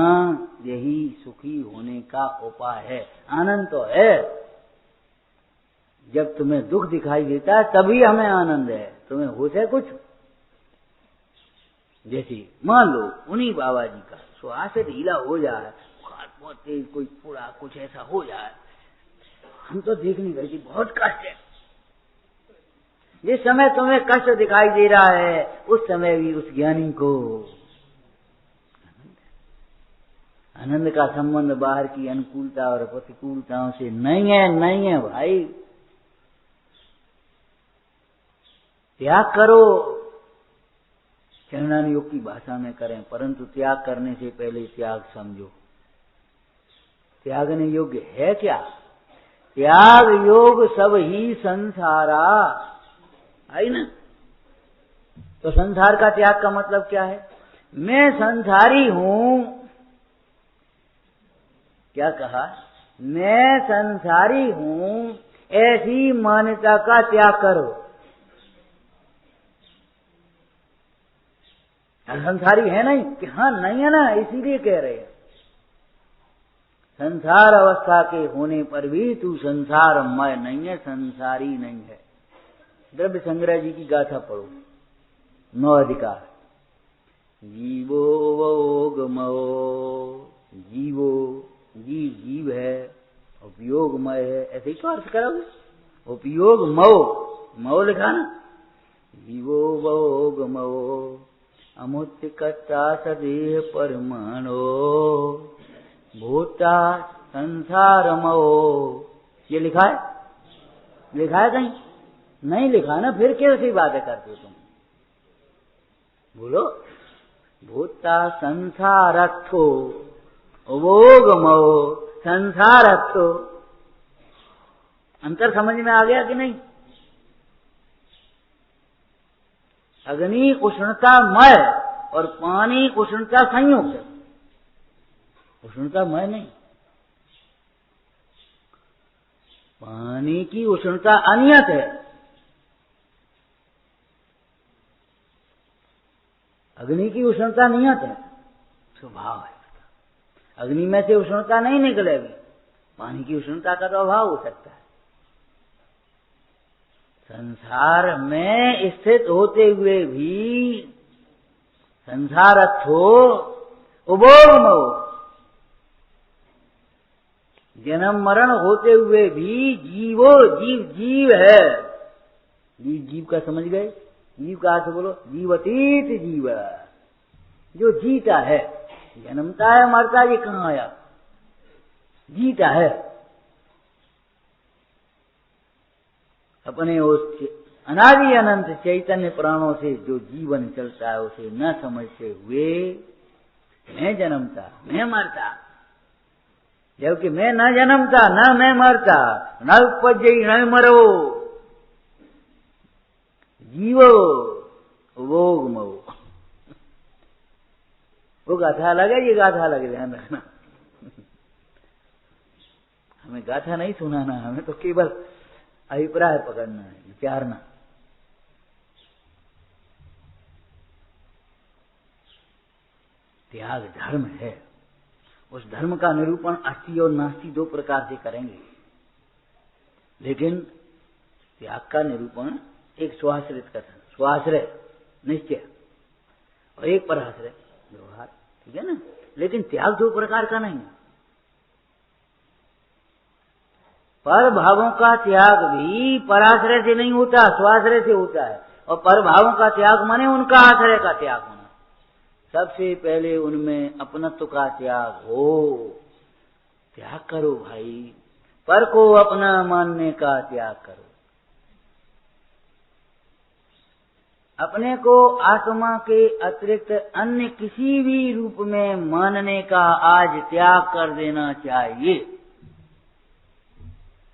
यही सुखी होने का उपाय है। आनंद तो है, जब तुम्हें दुख दिखाई देता है तभी हमें आनंद है। तुम्हें होश है कुछ, जैसे मान लो उन्हीं बाबा जी का श्वास ढीला हो जाए, बहुत तेज कोई पूरा कुछ ऐसा हो जाए, हम तो देख नहीं रहे, बहुत कष्ट है, जिस समय तुम्हें कष्ट दिखाई दे रहा है उस समय भी उस ज्ञानी को आनंद का संबंध बाहर की अनुकूलता और प्रतिकूलताओं से नहीं है भाई। त्याग करो, चरणान योग की भाषा में करें, परंतु त्याग करने से पहले त्याग समझो। त्यागने योग्य है क्या? त्याग योग सब ही संसारा, आई ना। तो संसार का त्याग का मतलब क्या है? मैं संसारी हूं, क्या कहा? मैं संसारी हूं, ऐसी मान्यता का त्याग करो। संसारी है नहीं कि हाँ नहीं है ना, इसीलिए कह रहे हैं। संसार अवस्था के होने पर भी तू संसारमय नहीं है, संसारी नहीं है। द्रव्य संग्रह जी की गाथा पढ़ो, 9 अधिकार। जीवो वोगमो, जीवो जीव है, उपयोगमय है, ऐसे ही तो अर्थ करोगे। उपयोग मो लिखा ना, जीवो वोगमो अमुत्तिकता सदेह परमाणो भूता संसारमो। ये लिखा है? लिखा है कहीं? नहीं लिखा ना, फिर कैसी बातें करते हो तुम? बोलो, भूता संसारत्थो भोगमो संसारत्थो। अंतर समझ में आ गया कि नहीं? अग्नि उष्णतामय और पानी उष्णता संयुक्त, उष्णतामय नहीं। पानी की उष्णता अनियत है, अग्नि की उष्णता नियत है, स्वभाव है। अग्नि में से उष्णता नहीं निकलेगी, पानी की उष्णता का तो अभाव हो सकता है। संसार में स्थित होते हुए भी संसारत्थो उभोगमो, जन्म मरण होते हुए भी जीवो जीव है। जीव का समझ गए? जीव का अर्थ बोलो, जीवतीत जीव, जो जीता है। जन्मता है मरता, ये कहाँ आया? जीता है। अपने उस अनादि अनंत चैतन्य प्राणों से जो जीवन चलता है उसे न समझते हुए मैं जन्मता मैं मरता, जबकि मैं न जन्मता न मैं मरता, न उपजई न मरो, जीवो भोगमो। वो गाथा अलग है, ये गाथा अलग, ध्यान रखना। हमें गाथा नहीं सुनाना, हमें तो केवल अभिप्राय पकड़ना है, विचारना। त्याग धर्म है, उस धर्म का निरूपण अस्ति और नास्ति 2 प्रकार से करेंगे, लेकिन त्याग का निरूपण एक स्वाश्रित कथन, स्वाश्रय निश्चय, और एक पराश्रय व्यवहार, ठीक है ना। लेकिन त्याग 2 प्रकार का नहीं है। पर भावों का त्याग भी पराश्रय से नहीं होता, स्वाश्रय से होता है। और पर भावों का त्याग माने उनका आश्रय का त्याग होना। सबसे पहले उनमें अपनत्व का त्याग हो। त्याग करो भाई, पर को अपना मानने का त्याग करो। अपने को आत्मा के अतिरिक्त अन्य किसी भी रूप में मानने का आज त्याग कर देना चाहिए।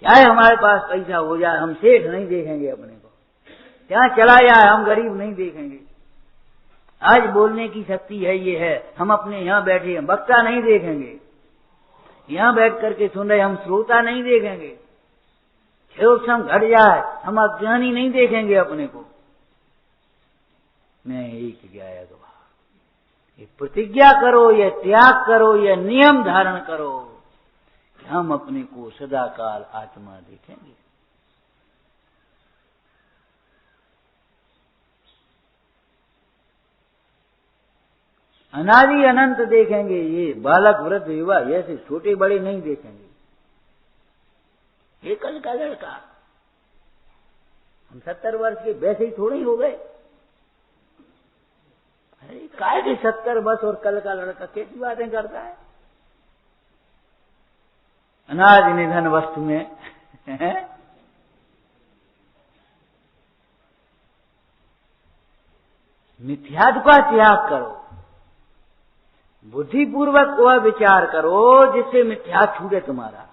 चाहे हमारे पास पैसा हो जाए, हम सेठ नहीं देखेंगे अपने को। क्या चला जाए, हम गरीब नहीं देखेंगे। आज बोलने की शक्ति है, ये है, हम अपने यहाँ बैठे हैं, वक्ता नहीं देखेंगे। यहाँ बैठ करके सुन रहे, हम श्रोता नहीं देखेंगे। क्षोभ घट जाए, हम अज्ञानी नहीं देखेंगे अपने को। मैं एक गायक भाव, ये प्रतिज्ञा करो, ये त्याग करो, ये नियम धारण करो कि हम अपने को सदा काल आत्मा देखेंगे। अनादि अनंत देखेंगे। ये बालक वृद्ध युवा ऐसे छोटे बड़े नहीं देखेंगे। ये कल का लड़का हम 70 वर्ष के वैसे ही थोड़े ही हो गए। अरे काय के 70 वर्ष और कल का लड़का कैसी बातें करता है। अनाज निधन वस्तु में मिथ्यात्व का त्याग करो, बुद्धिपूर्वक वह विचार करो जिससे मिथ्या छूटे तुम्हारा।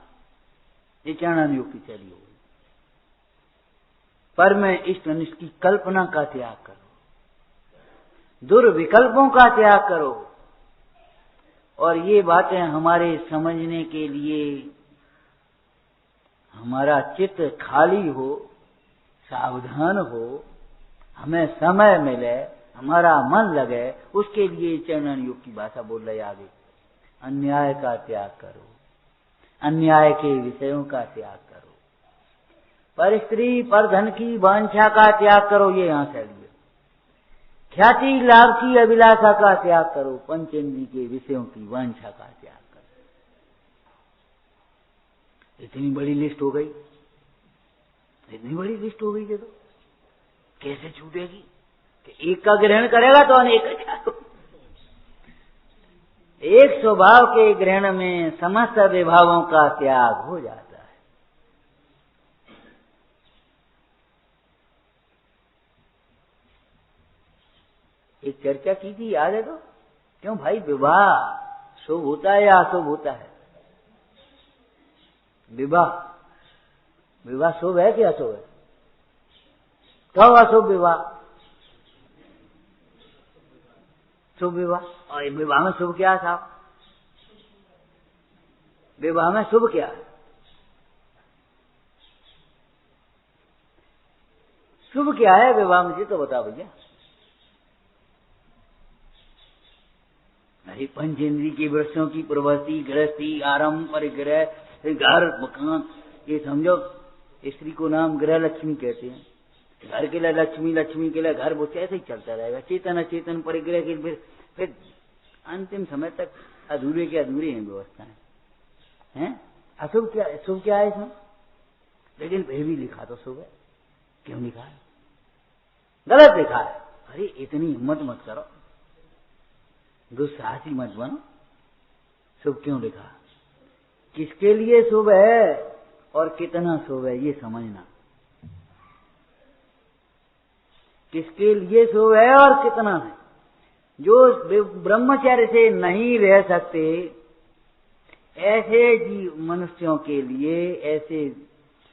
ये चरणान योग की चली हो। पर मैं इष्ट अनिष्ट की कल्पना का त्याग करो, दुर्विकल्पों का त्याग करो। और ये बातें हमारे समझने के लिए हमारा चित्त खाली हो, सावधान हो, हमें समय मिले, हमारा मन लगे, उसके लिए चरणन योग की भाषा बोल रहे आगे। अन्याय का त्याग करो, अन्याय के विषयों का त्याग करो, पर स्त्री पर धन की वांछा का त्याग करो। ये यहां से लिए ख्याति लाभ की अभिलाषा का त्याग करो, पंचेंद्रिय के विषयों की वांछा का त्याग करो। इतनी बड़ी लिस्ट हो गई, इतनी बड़ी लिस्ट हो गई। तो कैसे छूटेगी कि एक का ग्रहण करेगा तो अनेक का त्याग। एक स्वभाव के ग्रहण में समस्त विभावों का त्याग हो जाता है। एक चर्चा की थी, याद है? तो क्यों भाई विवाह शुभ होता है या अशुभ होता है? विवाह शुभ है कि अशुभ है? कब अशुभ विवाह? शुभ विवाह। और विवाह में शुभ क्या था? विवाह में शुभ क्या है? शुभ क्या है विवाह में? जी तो बताओ भैया। नहीं, पंचेंद्रिय की वृक्षों की प्रवृत्ति, गृहस्थी, आरंभ, परिग्रह, घर, मकान, ये समझो। स्त्री को नाम गृह लक्ष्मी कहते हैं। घर के लिए लक्ष्मी, लक्ष्मी के लिए घर, वो ऐसे ही चलता रहेगा। चेतन अचेतन परिग्रह के फिर अंतिम समय तक अधूरे के अधूरे हैं व्यवस्थाएं हैं। अशुभ क्या, शुभ क्या है इसमें? लेकिन फिर भी लिखा तो शुभ है। क्यों लिखा है? गलत लिखा है। अरे इतनी हिम्मत मत करो, दुस्साहसी मत बनो। शुभ क्यों लिखा? किसके लिए शुभ है और कितना शुभ है ये समझना। किसके लिए शुभ है और कितना है। जो ब्रह्मचर्य से नहीं रह सकते ऐसे जीव मनुष्यों के लिए, ऐसे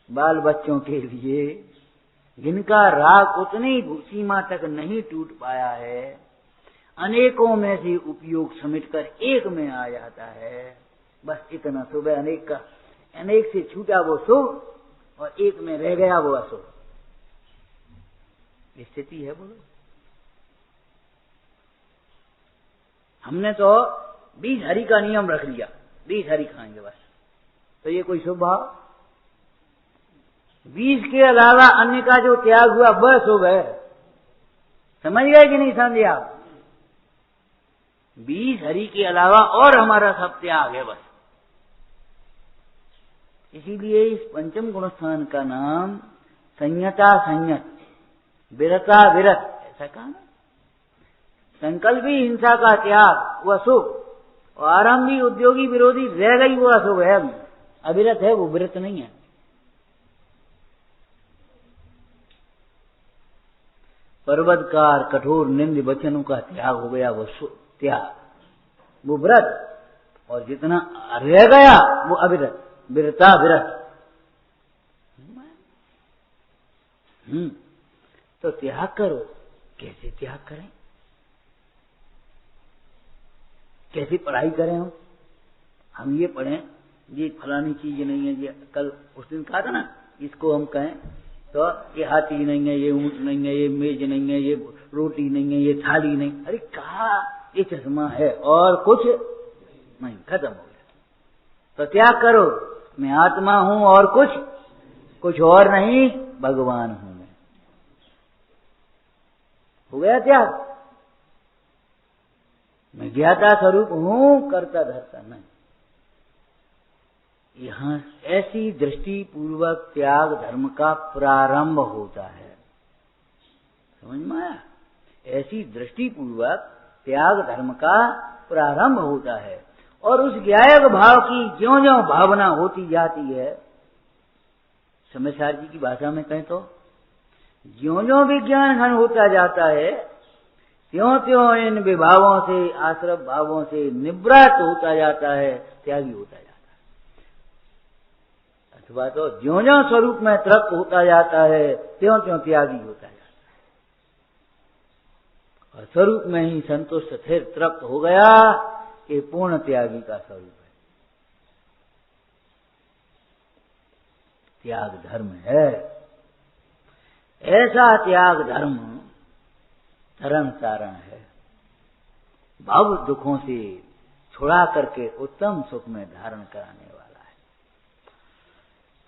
बाल बच्चों के लिए जिनका राग उतनी सीमा तक नहीं टूट पाया है, अनेकों में से उपयोग समेटकर एक में आ जाता है, बस इतना शुभ है। अनेक का, अनेक से छूटा वो शुभ और एक में रह गया वो अशुभ। स्थिति है। बोलो, हमने तो 20 हरि का नियम रख लिया, 20 हरि खाएंगे बस, तो ये कोई शुभ भाव? 20 के अलावा अन्य का जो त्याग हुआ वह शुभ है। समझ गए कि नहीं समझे आप? 20 हरि के अलावा और हमारा सब त्याग है बस। इसीलिए इस पंचम गुणस्थान का नाम संयता संयत, विरता विरत, ऐसा कहा ना। संकल्पी हिंसा का त्याग वह शुभ, और आरंभी उद्योगी विरोधी रह गई वो अशुभ है। अविरत है वो, विरत नहीं है। पर्वतकार कठोर निंद वचनों का त्याग हो गया वो त्याग, वो व्रत। और जितना रह गया वो अविरत, विरता विरत। तो त्याग करो। कैसे त्याग करें? कैसी पढ़ाई करें? हम ये पढ़ें, ये फलानी चीज नहीं है, ये कल उस दिन कहा था ना, इसको हम कहें तो ये हाथी नहीं है, ये ऊंट नहीं है, ये मेज नहीं है, ये रोटी नहीं है, ये थाली नहीं। अरे कहा ये चश्मा है और कुछ नहीं, खत्म हो गया। तो त्याग करो, मैं आत्मा हूं और कुछ और नहीं, भगवान हूं मैं। हो गया त्याग। मैं ज्ञाता स्वरूप हूं, करता धरता नहीं। यहां ऐसी दृष्टि पूर्वक त्याग धर्म का प्रारंभ होता है। समझ में आया? ऐसी दृष्टि पूर्वक त्याग धर्म का प्रारंभ होता है। और उस ज्ञायक भाव की ज्यों ज्यों भावना होती जाती है, समझदार जी की भाषा में कहें तो ज्यों ज्यों विज्ञान घन होता जाता है, त्यों त्यों इन विभावों से, आश्रम भावों से निवृत्त होता जाता है, त्यागी होता जाता है। अथवा तो ज्यों ज्यों स्वरूप में तृप्त होता जाता है, त्यों त्यों त्यागी होता जाता है। और स्वरूप में ही संतुष्ट स्थिर तृप्त हो गया, ये पूर्ण त्यागी का स्वरूप है। त्याग धर्म है। ऐसा त्याग धर्म तरण तारण है, भाव दुखों से छुड़ा करके उत्तम सुख में धारण कराने वाला है।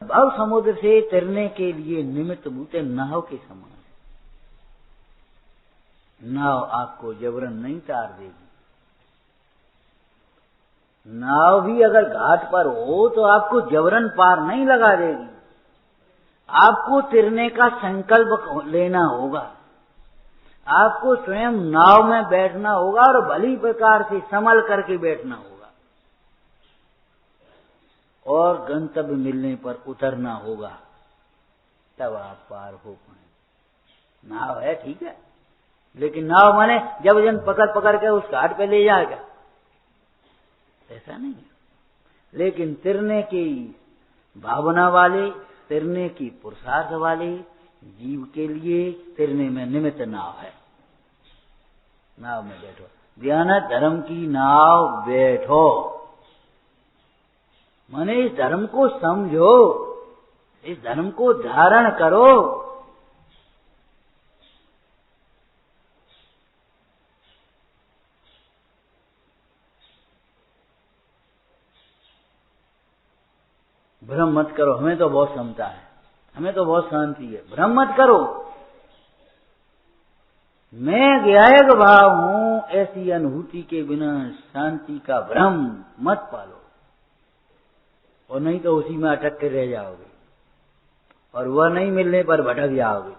भाव समुद्र से तैरने के लिए निमित्त भूते नाव के समान है। नाव आपको जबरन नहीं तार देगी। नाव भी अगर घाट पर हो तो आपको जबरन पार नहीं लगा देगी। आपको तैरने का संकल्प लेना होगा, आपको स्वयं नाव में बैठना होगा और भली प्रकार से संभल करके बैठना होगा, और गंतव्य मिलने पर उतरना होगा, तब आप पार हो पाए। नाव है ठीक है, लेकिन नाव माने जब जन पकड़ पकड़ के उस घाट पे ले जाएगा, ऐसा नहीं है। लेकिन तैरने की भावना वाले, तैरने की पुरुषार्थ वाले जीव के लिए तैरने में निमित्त नाव है। नाव में बैठो, ध्यान धर्म की नाव बैठो, माने इस धर्म को समझो, इस धर्म को धारण करो। भ्रम मत करो, हमें तो बहुत समता है, हमें तो बहुत शांति है। भ्रम मत करो, मैं ज्ञायक भाव हूं, ऐसी अनुभूति के बिना शांति का भ्रम मत पालो, और नहीं तो उसी में अटक के रह जाओगे, और वह नहीं मिलने पर भटक जाओगे।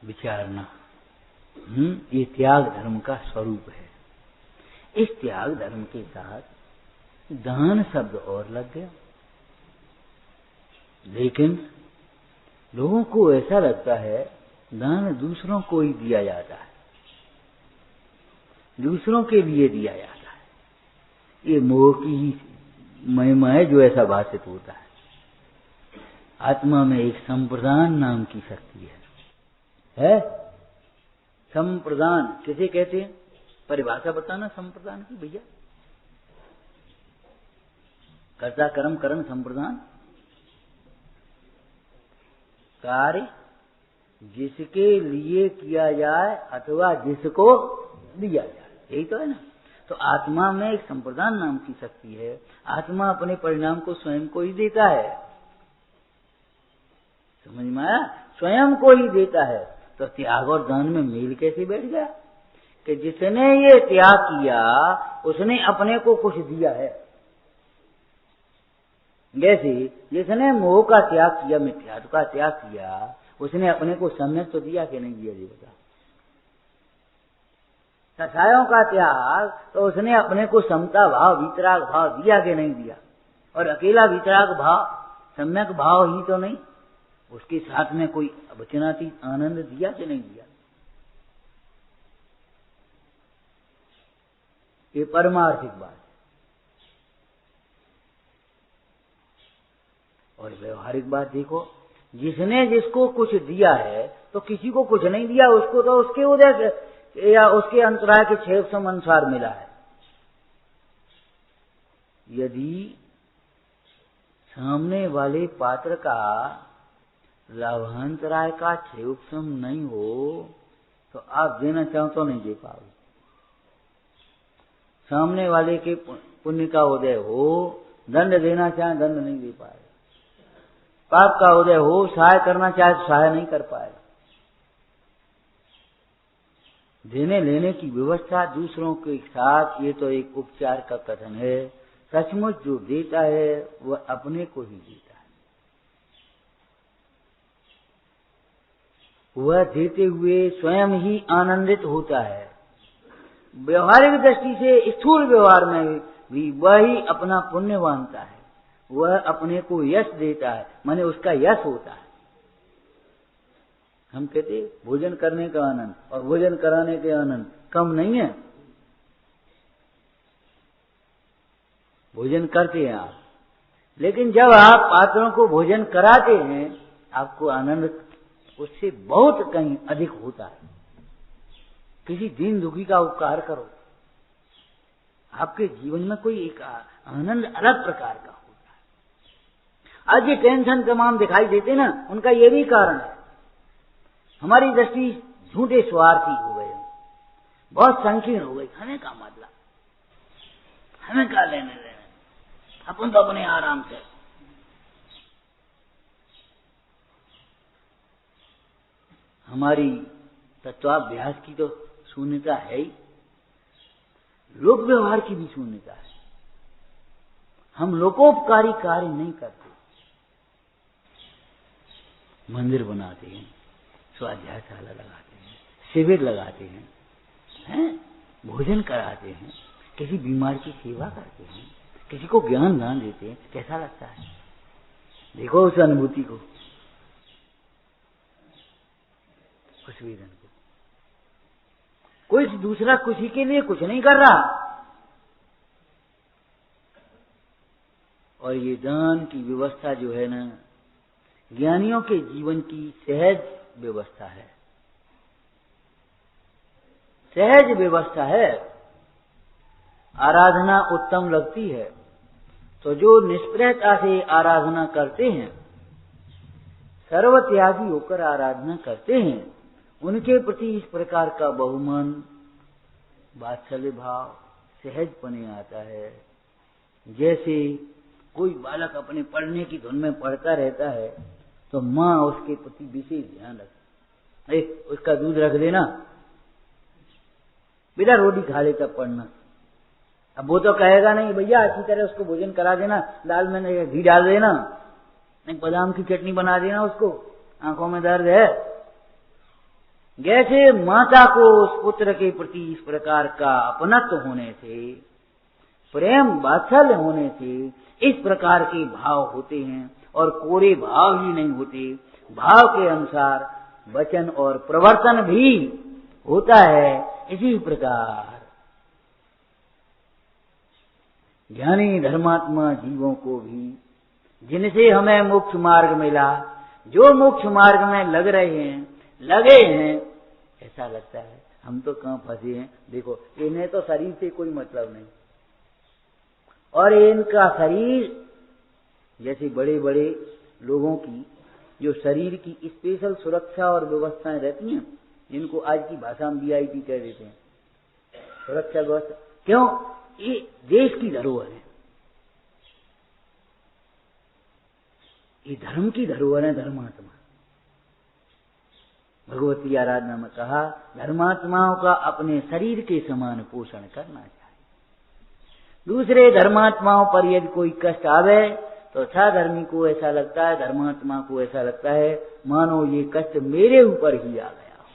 विचारना, ये त्याग धर्म का स्वरूप है। इस त्याग धर्म के साथ दान शब्द और लग गया, लेकिन लोगों को ऐसा लगता है दान दूसरों को ही दिया जाता है, दूसरों के लिए दिया जाता है। ये मोह की ही महिमा है जो ऐसा भाषित होता है। आत्मा में एक संप्रदान नाम की शक्ति है? संप्रदान किसे कहते हैं? परिभाषा बताना संप्रदान की भैया। कर्ता कर्म करण संप्रदान, कार्य जिसके लिए किया जाए अथवा जिसको दिया जाए, यही तो है ना। तो आत्मा में एक संप्रदान नाम की शक्ति है। आत्मा अपने परिणाम को स्वयं को ही देता है, समझ में आया? स्वयं को ही देता है। तो त्याग और दान में मेल कैसे बैठ गया कि जिसने ये त्याग किया उसने अपने को कुछ दिया है। जैसे जिसने मोह का त्याग किया, मिथ्यात्व का त्याग किया, उसने अपने को सम्यक तो दिया कि नहीं दिया? जी बता। कषायों का त्याग तो उसने अपने को समता भाव, वितराग भाव दिया कि नहीं दिया? और अकेला वितराग भाव, सम्यक भाव ही तो नहीं, उसके साथ में कोई वचनातीत आनंद दिया कि नहीं दिया? ये परमार्थिक बात। और व्यवहारिक बात देखो, जिसने जिसको कुछ दिया है तो किसी को कुछ नहीं दिया, उसको तो उसके उदय या उसके अंतराय के क्षेत्र अनुसार मिला है। यदि सामने वाले पात्र का लाभांतराय का क्षेत्रम नहीं हो तो आप देना चाहो तो नहीं दे पाओगे। सामने वाले के पुण्य का उदय हो, दंड देना चाहे दंड नहीं दे पाएगा। पाप का उदय हो, सहाय करना चाहे तो सहाय नहीं कर पाएगा। देने लेने की व्यवस्था दूसरों के साथ, ये तो एक उपचार का कथन है। सचमुच जो देता है वह अपने को ही देता है। वह देते हुए स्वयं ही आनंदित होता है। व्यवहारिक दृष्टि से स्थूल व्यवहार में भी वह ही अपना पुण्य मानता है। वह अपने को यश देता है, माने उसका यश होता है। हम कहते भोजन करने का आनंद और भोजन कराने के आनंद कम नहीं है। भोजन करते हैं आप, लेकिन जब आप पात्रों को भोजन कराते हैं आपको आनंद उससे बहुत कहीं अधिक होता है। किसी दीन दुखी का उपकार करो, आपके जीवन में कोई एक आनंद अलग प्रकार का होता है। आज ये टेंशन तमाम दिखाई देते ना, उनका ये भी कारण है। हमारी दृष्टि झूठे स्वार्थी हो गए, बहुत संकीर्ण हो गई। हमें क्या मतलब, हमें क्या लेने देने, अपन तो अपने आराम से। हमारी तत्वाभ्यास की तो शून्यता है ही, लोक व्यवहार की भी शून्यता है। हम लोकोपकारी कार्य नहीं करते। मंदिर बनाते हैं, स्वाध्यायशाला लगाते हैं, शिविर लगाते हैं, भोजन कराते हैं, किसी बीमार की सेवा करते हैं, किसी को ज्ञान दान देते हैं। कैसा लगता है? देखो उस अनुभूति को, उस वेदन को। कोई दूसरा खुशी के लिए कुछ नहीं कर रहा। और ये दान की व्यवस्था जो है ना, ज्ञानियों के जीवन की सहज व्यवस्था है, सहज व्यवस्था है। आराधना उत्तम लगती है तो जो निष्प्रहता से आराधना करते हैं, सर्वत्यागी होकर आराधना करते हैं, उनके प्रति इस प्रकार का बहुमान, वात्सल्य भाव, सहजपने आता है। जैसे कोई बालक अपने पढ़ने की धुन में पढ़ता रहता है तो माँ उसके प्रति विशेष ध्यान रखती, उसका दूध रख देना, बेटा रोटी खा लेता पढ़ना। अब वो तो कहेगा नहीं भैया अच्छी तरह उसको भोजन करा देना, दाल में घी डाल देना, नहीं बादाम की चटनी बना देना, उसको आंखों में दर्द है। जैसे माता को उस पुत्र के प्रति इस प्रकार का अपनत्व होने से, प्रेम वात्सल्य होने से इस प्रकार के भाव होते हैं, और कोरे भाव ही नहीं होते, भाव के अनुसार वचन और प्रवर्तन भी होता है। इसी प्रकार ज्ञानी धर्मात्मा जीवों को भी, जिनसे हमें मोक्ष मार्ग मिला, जो मोक्ष मार्ग में लग रहे हैं, लगे हैं, ऐसा लगता है हम तो कहां फंसे हैं। देखो इन्हें तो शरीर से कोई मतलब नहीं, और इनका शरीर जैसे बड़े बड़े लोगों की जो शरीर की स्पेशल सुरक्षा और व्यवस्थाएं रहती हैं, जिनको आज की भाषा में VIP कह देते हैं, सुरक्षा व्यवस्था। क्यों? ये देश की धरोहर है, ये धर्म की धरोहर है। धर्मात्मा भगवती आराधना में कहा, धर्मात्माओं का अपने शरीर के समान पोषण करना चाहिए। दूसरे धर्मात्माओं पर यदि कोई कष्ट आवे तो साधर्मी को ऐसा लगता है, धर्मात्मा को ऐसा लगता है मानो ये कष्ट मेरे ऊपर ही आ गया हो।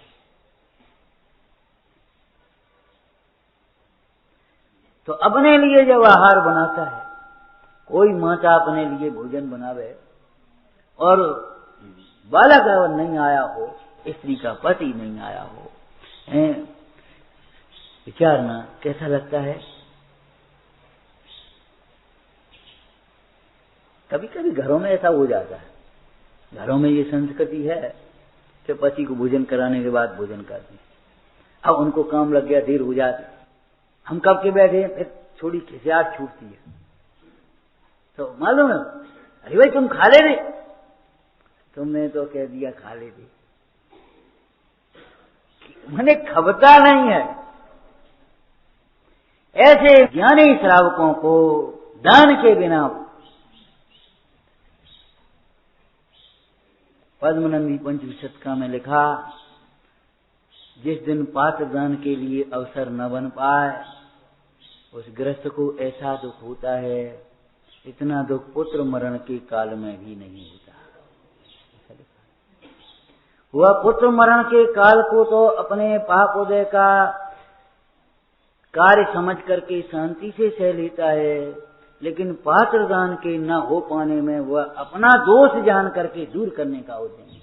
तो अपने लिए जब आहार बनाता है, कोई माता अपने लिए भोजन बनावे और बालक अगर नहीं आया हो, स्त्री का पति नहीं आया हो, विचारना कैसा लगता है। कभी कभी घरों में ऐसा हो जाता है, घरों में ये संस्कृति है कि पति को भोजन कराने के बाद भोजन करते हैं। अब उनको काम लग गया, देर हो जाती, हम कब के बैठे, फिर थोड़ी खिसियात छूटती है। तो मालूम है, अरे भाई तुम खा ले रे, तुमने तो कह दिया खा ले दे, मैंने खबरदार नहीं है। ऐसे ज्ञानी श्रावकों को दान के बिना, पद्मनंदी पंचविशतका में लिखा, जिस दिन पात्र दान के लिए अवसर न बन पाए उस गृहस्थ को ऐसा दुख होता है, इतना दुख पुत्र मरण के काल में भी नहीं होता। वह पुत्र मरण के काल को तो अपने पाप उदय का कार्य समझ करके शांति से सह लेता है, लेकिन पात्रदान के न हो पाने में वह अपना दोष जान करके दूर करने का उद्यम,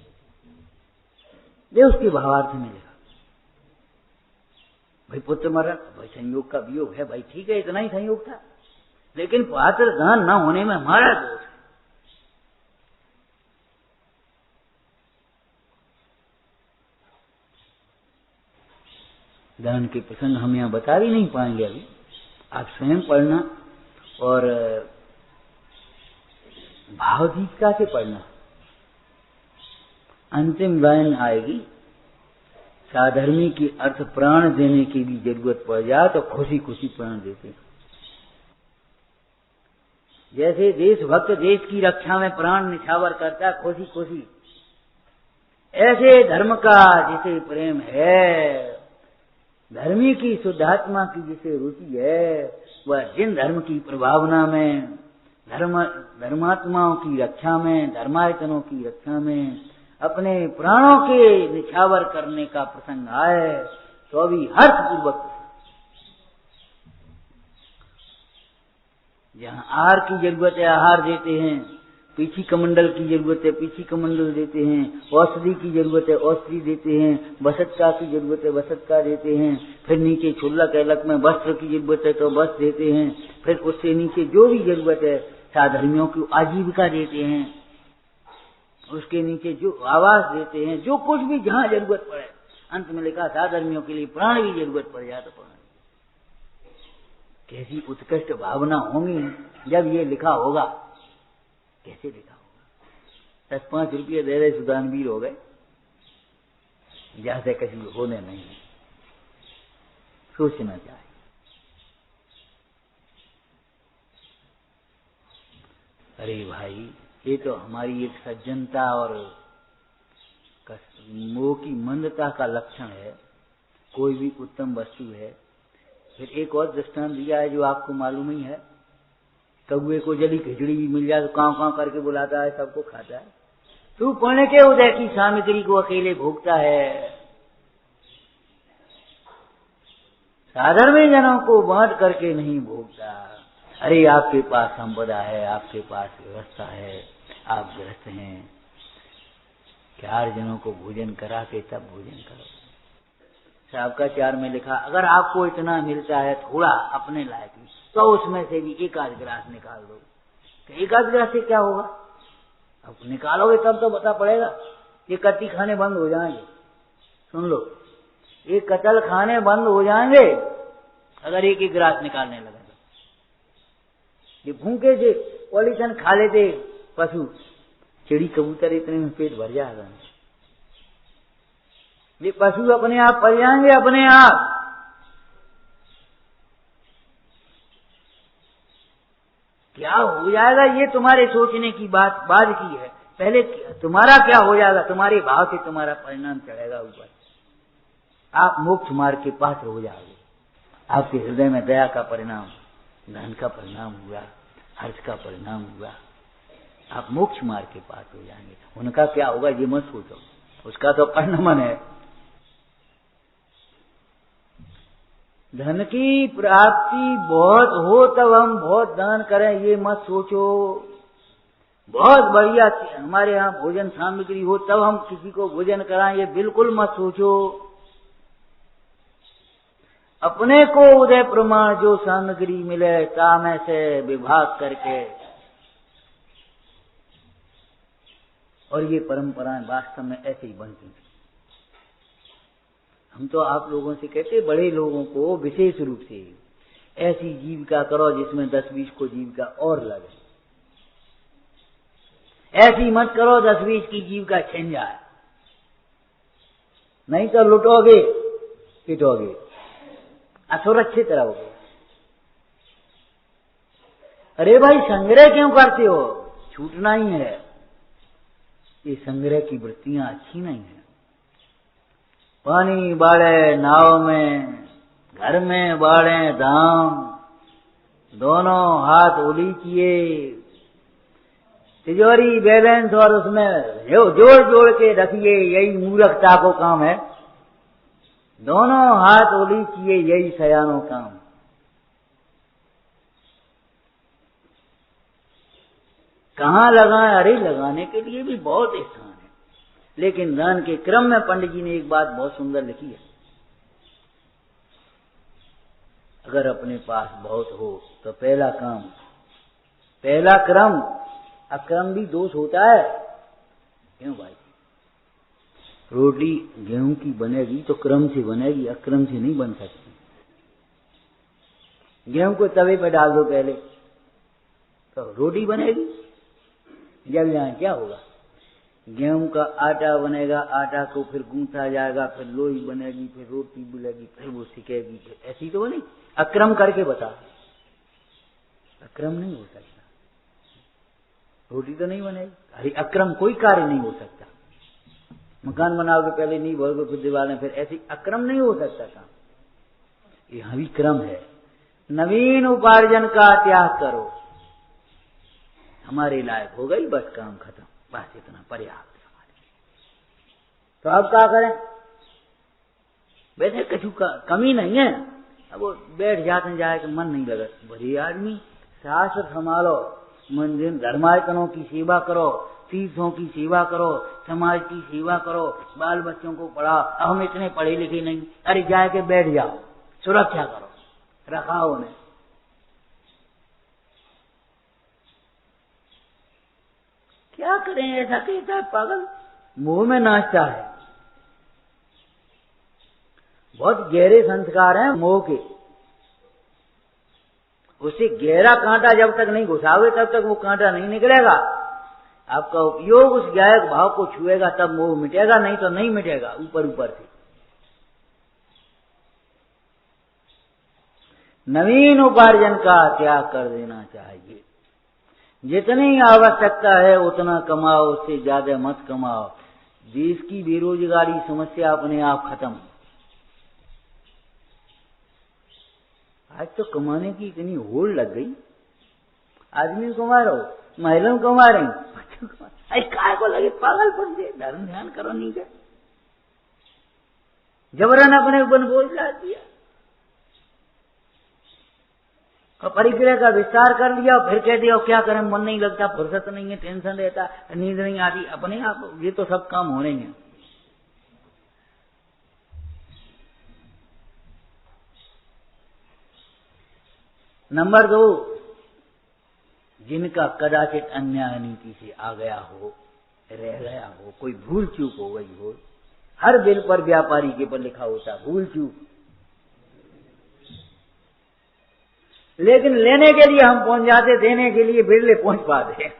ये उसके भावार्थ में लिखा। भाई पुत्र मरण, भाई संयोग का वियोग है, भाई ठीक है, इतना ही संयोग था, लेकिन पात्रदान न होने में हमारा दोष है। दान के प्रसंग हम यहाँ बता भी नहीं पाएंगे अभी, आप स्वयं पढ़ना और भावदीपता से पढ़ना। अंतिम लाइन आएगी, साधर्मी की अर्थ प्राण देने की भी जरूरत पड़ जाए तो खुशी खुशी प्राण देते हैं। जैसे देशभक्त देश की रक्षा में प्राण निछावर करता है खुशी खुशी, ऐसे धर्म का जिसे प्रेम है, धर्मी की शुद्धात्मा की जिसे रुचि है, वह जिन धर्म की प्रभावना में, धर्मात्माओं की रक्षा में, धर्मायतनों की रक्षा में अपने प्राणों के निछावर करने का प्रसंग आए तो अभी हर्षपूर्वक, जहाँ आहार की जरूरत है आहार देते हैं, पीछी कमंडल की जरूरत है पीछी कमंडल देते हैं, औषधि की जरूरत है औषधि देते हैं, बसत्का की जरूरत है बसत्का देते हैं, फिर नीचे छुल्ला कैलक में वस्त्र की जरूरत है तो वस्त्र देते हैं, फिर उससे नीचे जो भी जरूरत है साधर्मियों की आजीविका देते हैं, उसके नीचे जो आवास देते हैं, जो कुछ भी जहाँ जरूरत पड़े। अंत में लिखा साधर्मियों के लिए प्राण की जरूरत पड़ जाए तो प्राण। कैसी उत्कृष्ट भावना होंगी जब ये लिखा होगा, कैसे लिखा होगा। 10-5 रुपये दे रहे सुदानवीर हो गए, जैसे किसी होने नहीं, सोचना चाहिए। अरे भाई, ये तो हमारी एक सज्जनता और मोह की मंदता का लक्षण है। कोई भी उत्तम वस्तु है। फिर एक और दृष्टांत दिया है जो आपको मालूम ही है, कौए को जली खिचड़ी भी मिल जाए तो कांव कांव करके बुलाता है, सबको खाता है। तू पुण्य के उदय की सामग्री को अकेले भोगता है, साधर्मी जनों को बांट करके नहीं भोगता। अरे आपके पास संपदा है, आपके पास व्यवस्था है, आप गृहस्थ हैं, 4 जनों को भोजन करा के तब भोजन करो। सबका 4 में लिखा, अगर आपको इतना मिलता है थोड़ा अपने लायक तो उसमें से भी 1 आध गिलास निकाल दो। तो 1 आध गिलास से क्या होगा? अब निकालोगे तब तो पता पड़ेगा। ये कत्ती खाने बंद हो जाएंगे, सुन लो, ये कतल खाने बंद हो जाएंगे अगर 1-1 गिलास निकालने लगे। ये भूखे से पॉलिथन खा लेते पशु, चिड़ी कबूतर, इतने में पेट भर जाएगा। ये पशु अपने आप पल जाएंगे, अपने आप। क्या हो जाएगा ये तुम्हारे सोचने की बात बाद की है। पहले तुम्हारा क्या हो जाएगा, तुम्हारे भाव से तुम्हारा परिणाम चढ़ेगा ऊपर। आप मोक्ष मार्ग के पात्र हो जाओगे। आपके हृदय में दया का परिणाम, धन का परिणाम हुआ, हर्ष का परिणाम हुआ, आप मोक्ष मार्ग के पात्र हो जाएंगे। उनका क्या होगा ये मत सोचो, उसका तो परिणाम है। धन की प्राप्ति बहुत हो तब हम बहुत दान करें, ये मत सोचो। बहुत बढ़िया हमारे यहाँ भोजन सामग्री हो तब हम किसी को भोजन कराएं, ये बिल्कुल मत सोचो। अपने को उदय प्रमाण जो सामग्री मिले तामे से विभाग करके, और ये परंपराएं वास्तव में ऐसे ही बनती हैं। हम तो आप लोगों से कहते, बड़े लोगों को विशेष रूप से ऐसी जीविका करो जिसमें 10-20 को जीविका और लगे। ऐसी मत करो 10-20 की जीविका छिन जाए, नहीं तो लुटोगे पिटोगे, असुरक्षित रहोगे। अरे भाई संग्रह क्यों करते हो? छूटना ही है। ये संग्रह की वृत्तियां अच्छी नहीं है। पानी बाढ़े नाव में, घर में बाढ़े धाम, दोनों हाथ उलीचिए, तिजोरी बैलेंस और उसमें जोड़ जोड़ के रखिए, यही मूर्खता को काम है। दोनों हाथ उलीचिए, यही सयानों काम। कहाँ लगाएं? अरे लगाने के लिए भी बहुत स्थान है, लेकिन दान के क्रम में पंडित जी ने एक बात बहुत सुंदर लिखी है। अगर अपने पास बहुत हो तो पहला काम, पहला क्रम, अक्रम भी दोष होता है। क्यों भाई? रोटी गेहूं की बनेगी तो क्रम से बनेगी, अक्रम से नहीं बन सकती। गेहूं को तवे पर डाल दो पहले तो रोटी बनेगी। जब यहाँ क्या होगा, गेहूं का आटा बनेगा, आटा को फिर गूंथा जाएगा, फिर लोई बनेगी, फिर रोटी बुलेगी, फिर वो सिकेगी, फिर ऐसी तो बनी। अक्रम करके बता, अक्रम नहीं हो सकता, रोटी तो नहीं बनेगी। अरे अक्रम कोई कार्य नहीं हो सकता। मकान बनाओगे पहले नहीं भरोगे, फिर दीवारें, फिर ऐसी अक्रम नहीं हो सकता काम। यहां भी क्रम है। नवीन उपार्जन का त्याग करो, हमारे लायक हो गई, बस काम खत्म, बस इतना पर्याप्त हमारे। तो अब क्या करें? वैसे कछु कमी नहीं है, अब वो बैठ जाते जाए तो मन नहीं लगा। बड़े आदमी शास्त्र संभालो, मंदिर धर्मायतनों की सेवा करो, तीर्थों की सेवा करो, समाज की सेवा करो, बाल बच्चों को पढ़ाओ। हम इतने पढ़े लिखे नहीं, अरे जाके बैठ जाओ, सुरक्षा करो, रखाओ उन्हें। क्या करें? ऐसा कहता है पागल, मुंह में नाचता है। बहुत गहरे संस्कार हैं मोह के, उसे गहरा कांटा जब तक नहीं घुसाओगे तब तक वो कांटा नहीं निकलेगा। आपका उपयोग उस गायक भाव को छुएगा तब मोह मिटेगा, नहीं तो नहीं मिटेगा ऊपर ऊपर से। नवीन उपार्जन का त्याग कर देना चाहिए। जितनी आवश्यकता है उतना कमाओ, उससे ज्यादा मत कमाओ। देश की बेरोजगारी समस्या अपने आप खत्म। आज तो कमाने की इतनी होड़ लग गई, आदमी को मारो, महिलाओं को मारें, बच्चों को मारें। अरे काय को लगे पागलपन से? धर्म ध्यान करो नहीं क्या? जबरन अपने ऊपर बोझ ला दिया, परिग्रह का विस्तार कर लिया, फिर कह दिया क्या करें, मन नहीं लगता, फुर्सत नहीं है, टेंशन रहता, नींद नहीं आती, अपने आप ये तो सब काम होने हैं। नंबर 2, जिनका कदाचित अन्याय नीति से आ गया हो, रह गया हो, कोई भूल चूक हो गई हो। हर बिल पर व्यापारी के पर लिखा होता भूल चूक, लेकिन लेने के लिए हम पहुंच जाते, देने के लिए बिरले पहुंच पाते।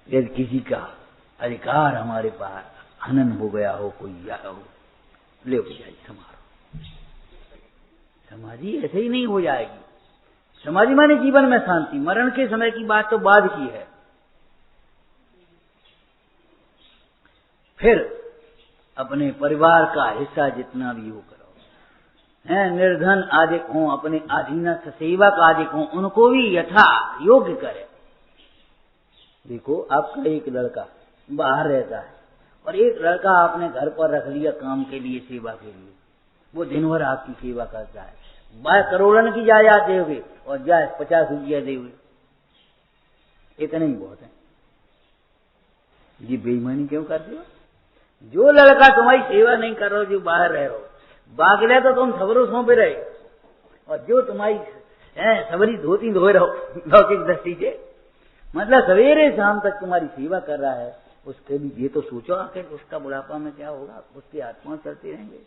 यदि किसी का अधिकार हमारे पास हनन हो गया हो, कोई हो, ले जाइए समारोह। समाधि ऐसे ही नहीं हो जाएगी। समाधि माने जीवन में शांति, मरण के समय की बात तो बाद की है। फिर अपने परिवार का हिस्सा जितना भी हो करो, हैं निर्धन आदिक हों, अपने अधीनस्थ सेवक आदिक हों, उनको भी यथा योग्य करे। देखो आपका एक लड़का बाहर रहता है और एक लड़का आपने घर पर रख लिया काम के लिए, सेवा के लिए, वो दिन भर आपकी सेवा करता है। 12 करोड़न की जायदाद दोगे और जाए 50 रुपया दोगे, इतने ही बहुत है। ये बेईमानी क्यों करते हो? जो लड़का तुम्हारी सेवा नहीं कर रहा हो, जो बाहर रह रहे हो, बागले तो तुम सबरों सौंपे रहे, और जो तुम्हारी सबरी धोती धोए रहो लौकिक दृष्टि से, मतलब सवेरे शाम तक तुम्हारी सेवा कर रहा है, उसके लिए ये तो सोचो आखिर उसका बुढ़ापा में क्या होगा, उसके आत्मा चलते रहेंगे।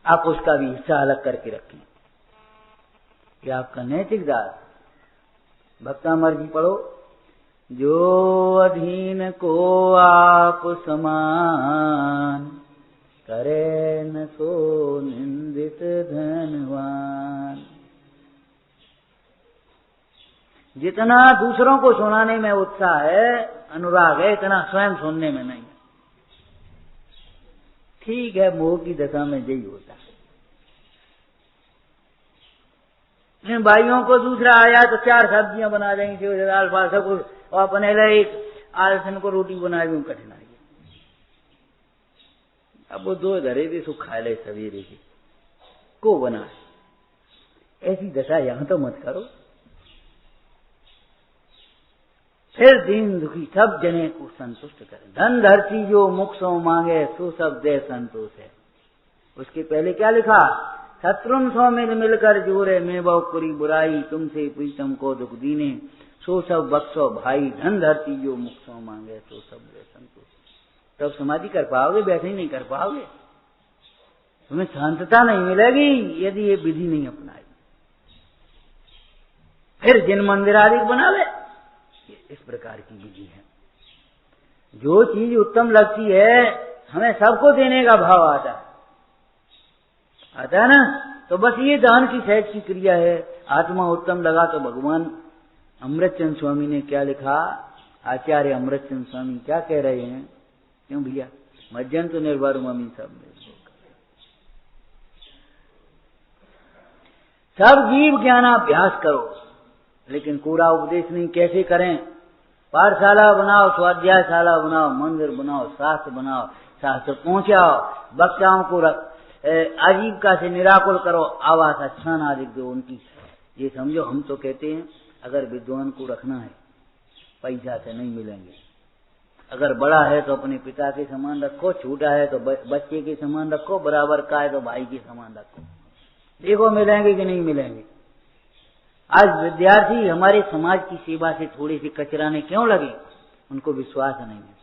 आप उसका भी हिस्सा अलग करके रखें कि आपका नैतिक दास। भक्तामर जी पढ़ो, जो अधीन को आप समान, करे न सो निंदित धनवान। जितना दूसरों को सुनाने में उत्साह है, अनुराग है, इतना स्वयं सुनने में नहीं। ठीक है, मोह की दशा में यही होता है। इन भाइयों को दूसरा आया तो 4 सब्जियां बना देंगे, दाल फाल सब कुछ, और अपने लिए एक आलसन को रोटी बना दूं, कठिनाई। अब वो 2 धरे थे, सुख खा ले सवेरे के को बना। ऐसी दशा यहां तो मत करो। फिर दीन दुखी सब जने को संतुष्ट करे। धन धरती जो मुख सो मांगे, सो सब दे संतोष है। उसके पहले क्या लिखा? शत्रुन सो मिल मिलकर जोरे, मैं बहु कुरी बुराई, तुमसे प्रीतम को दुख दीने, सो सब बख्शो भाई। धन धरती जो मुख सो मांगे, सो सब दे संतोष। तब समाधि कर पाओगे, बैठे ही नहीं कर पाओगे। तुम्हें शांतता नहीं मिलेगी यदि ये विधि नहीं अपनाई। फिर जिन मंदिर आदि बना ले, इस प्रकार की विधि है। जो चीज उत्तम लगती है हमें सबको देने का भाव आता है ना। तो बस ये दान की सहज की क्रिया है। आत्मा उत्तम लगा तो भगवान अमृतचंद स्वामी ने क्या लिखा? आचार्य अमृतचंद स्वामी क्या कह रहे हैं? क्यों भैया? मज्जन तो निर्भर मम्मी सब जीव ज्ञानाभ्यास करो, लेकिन पूरा उपदेश नहीं। कैसे करें? पाठशाला बनाओ, स्वाध्यायशाला बनाओ, मंदिर बनाओ, शास्त्र बनाओ, शास्त्र पहुंचाओ, बच्चाओं को आजीविका से निराकुल करो, आवास स्थान आदि दो उनकी। ये समझो, हम तो कहते हैं अगर विद्वान को रखना है पैसा से नहीं मिलेंगे। अगर बड़ा है तो अपने पिता के समान रखो, छोटा है तो बच्चे के समान रखो, बराबर का है तो भाई के समान रखो। देखो मिलेंगे कि नहीं मिलेंगे। आज विद्यार्थी हमारे समाज की सेवा से थोड़ी सी कचराने क्यों लगे? उनको विश्वास नहीं है।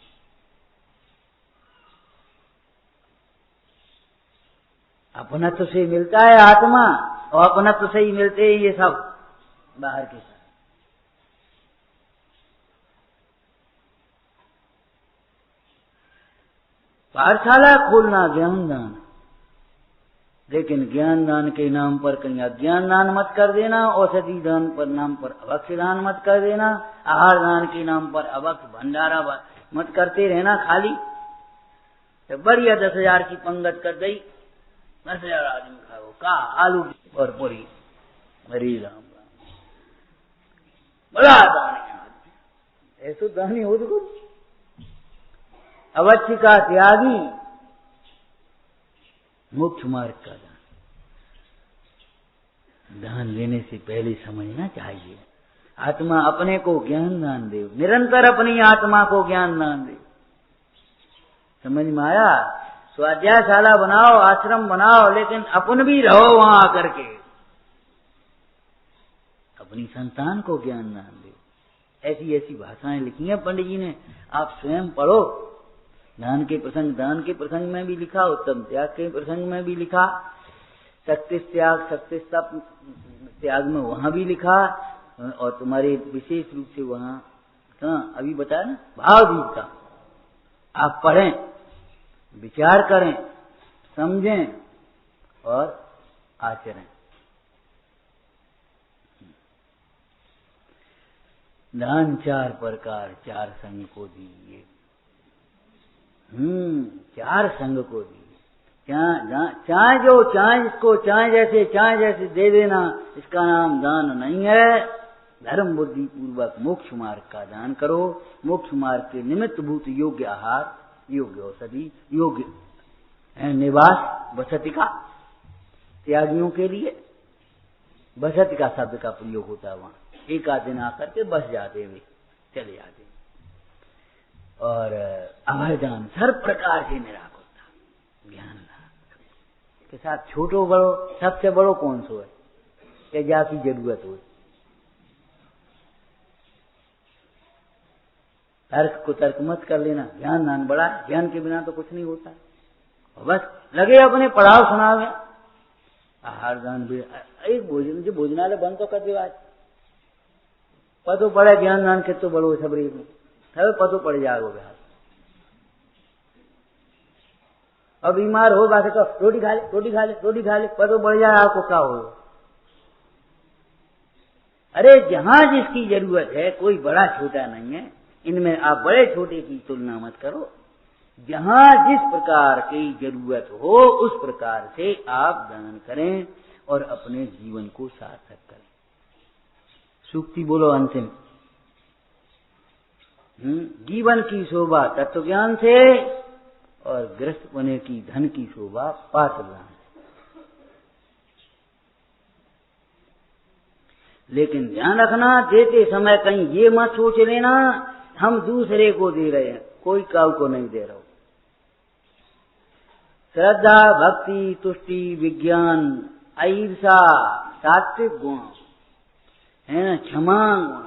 अपनत्व से मिलता है आत्मा, और अपनत्व से ही मिलते हैं ये सब बाहर के साथ। पाठशाला खोलना ज्ञान दान, लेकिन ज्ञान दान के नाम पर कहीं अज्ञान दान मत कर देना, औषधि दान पर नाम पर अभक्ष्य दान मत कर देना, आहार दान के नाम पर अभक्ष्य भंडारा मत करते रहना खाली। तो बढ़िया 10,000 की पंगत कर गई, 10,000 आदमी खाओ का आलू और पूरी, हरी राम राम, बड़ा दानी। ऐसो दानी हो तो अवश्य का त्यागी, मोक्ष मार्ग का दान देने से पहले समझना चाहिए आत्मा अपने को ज्ञान दान दे, निरंतर अपनी आत्मा को ज्ञान दान दे। समझ में आया? स्वाध्यायशाला बनाओ, आश्रम बनाओ, लेकिन अपन भी रहो वहां आकर के, अपनी संतान को ज्ञान दान दे। ऐसी ऐसी भाषाएं लिखी हैं पंडित जी ने, आप स्वयं पढ़ो। दान के प्रसंग में भी लिखा, उत्तम त्याग के प्रसंग में भी लिखा, शक्ति त्याग शक्ति त्याग में वहां भी लिखा, और तुम्हारे विशेष रूप से वहां अभी बताया ना भाव दीपता। आप पढ़ें, विचार करें, समझें और आचरें। दान 4 प्रकार 4 संग को दीजिए। 4 संग को दीजिए। चाहे जो चाहे जिसको चाहे जैसे दे देना, इसका नाम दान नहीं है। धर्म बुद्धि पूर्वक मोक्ष मार्ग का दान करो। मोक्ष मार्ग के निमित्त भूत योग्य आहार, योग्य औषधि, योग्य निवास, बसति का त्यागियों के लिए बसति का शब्द का प्रयोग होता है। वहां एक आध दिन आकर के बस जाते हुए चले जाते। और अभयदान सर्व प्रकार से निराकुलता, ज्ञान के साथ छोटो बड़ो, सबसे बड़ो कौन सो है कि जाकी जरूरत हो। तर्क को तर्क मत कर लेना, ज्ञान दान बड़ा, ज्ञान के बिना तो कुछ नहीं होता। और बस लगे अपने पढ़ाओ सुनावे। आहार दान भी एक भोजन, जो भोजनालय बंद तो कर दे आज, पतो पड़े ज्ञान दान के तो बड़ो सबरी में सब पतो पड़ जाएगा बिहार। और बीमार होगा तो रोटी खा ले, पतो पड़ जाए आपको क्या हो। अरे जहां जिसकी जरूरत है, कोई बड़ा छोटा नहीं है। इनमें आप बड़े छोटे की तुलना मत करो। जहाँ जिस प्रकार की जरूरत हो उस प्रकार से आप दान करें और अपने जीवन को सार्थक करें। सूक्ति बोलो अंतिम। जीवन की शोभा तत्व ज्ञान से और गृहस्थ बने की धन की शोभा पात्र ज्ञान से। लेकिन ध्यान रखना, देते समय कहीं ये मत सोच लेना हम दूसरे को दे रहे हैं, कोई काऊ को नहीं दे रहा। श्रद्धा, भक्ति, तुष्टि, विज्ञान, ईर्षा, सात्विक गुण है ना, क्षमा गुण,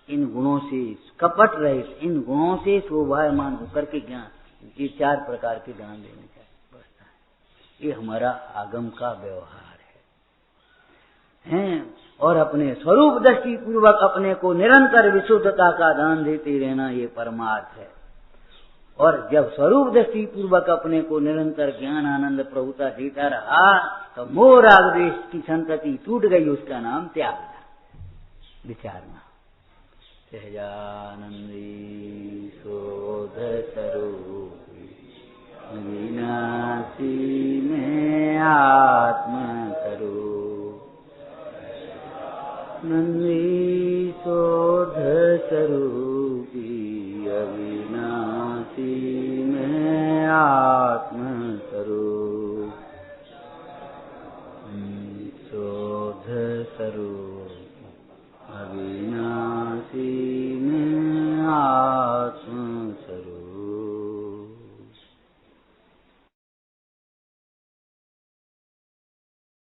इन गुणों से कपट रहित, इन गुणों से शोभायमान होकर के ज्ञान, ये 4 प्रकार के दान देने का व्यवस्था है। ये हमारा आगम का व्यवहार है। और अपने स्वरूप दृष्टि पूर्वक अपने को निरंतर विशुद्धता का दान देते रहना, ये परमार्थ है। और जब स्वरूप दृष्टि पूर्वक अपने को निरंतर ज्ञान आनंद प्रभुता देता रहा तो मोह राग द्वेष की संतति टूट गई, उसका नाम त्याग था। विचारना। सहजानंदी शोध स्वरूप विनाशी में आत्म स्वरूप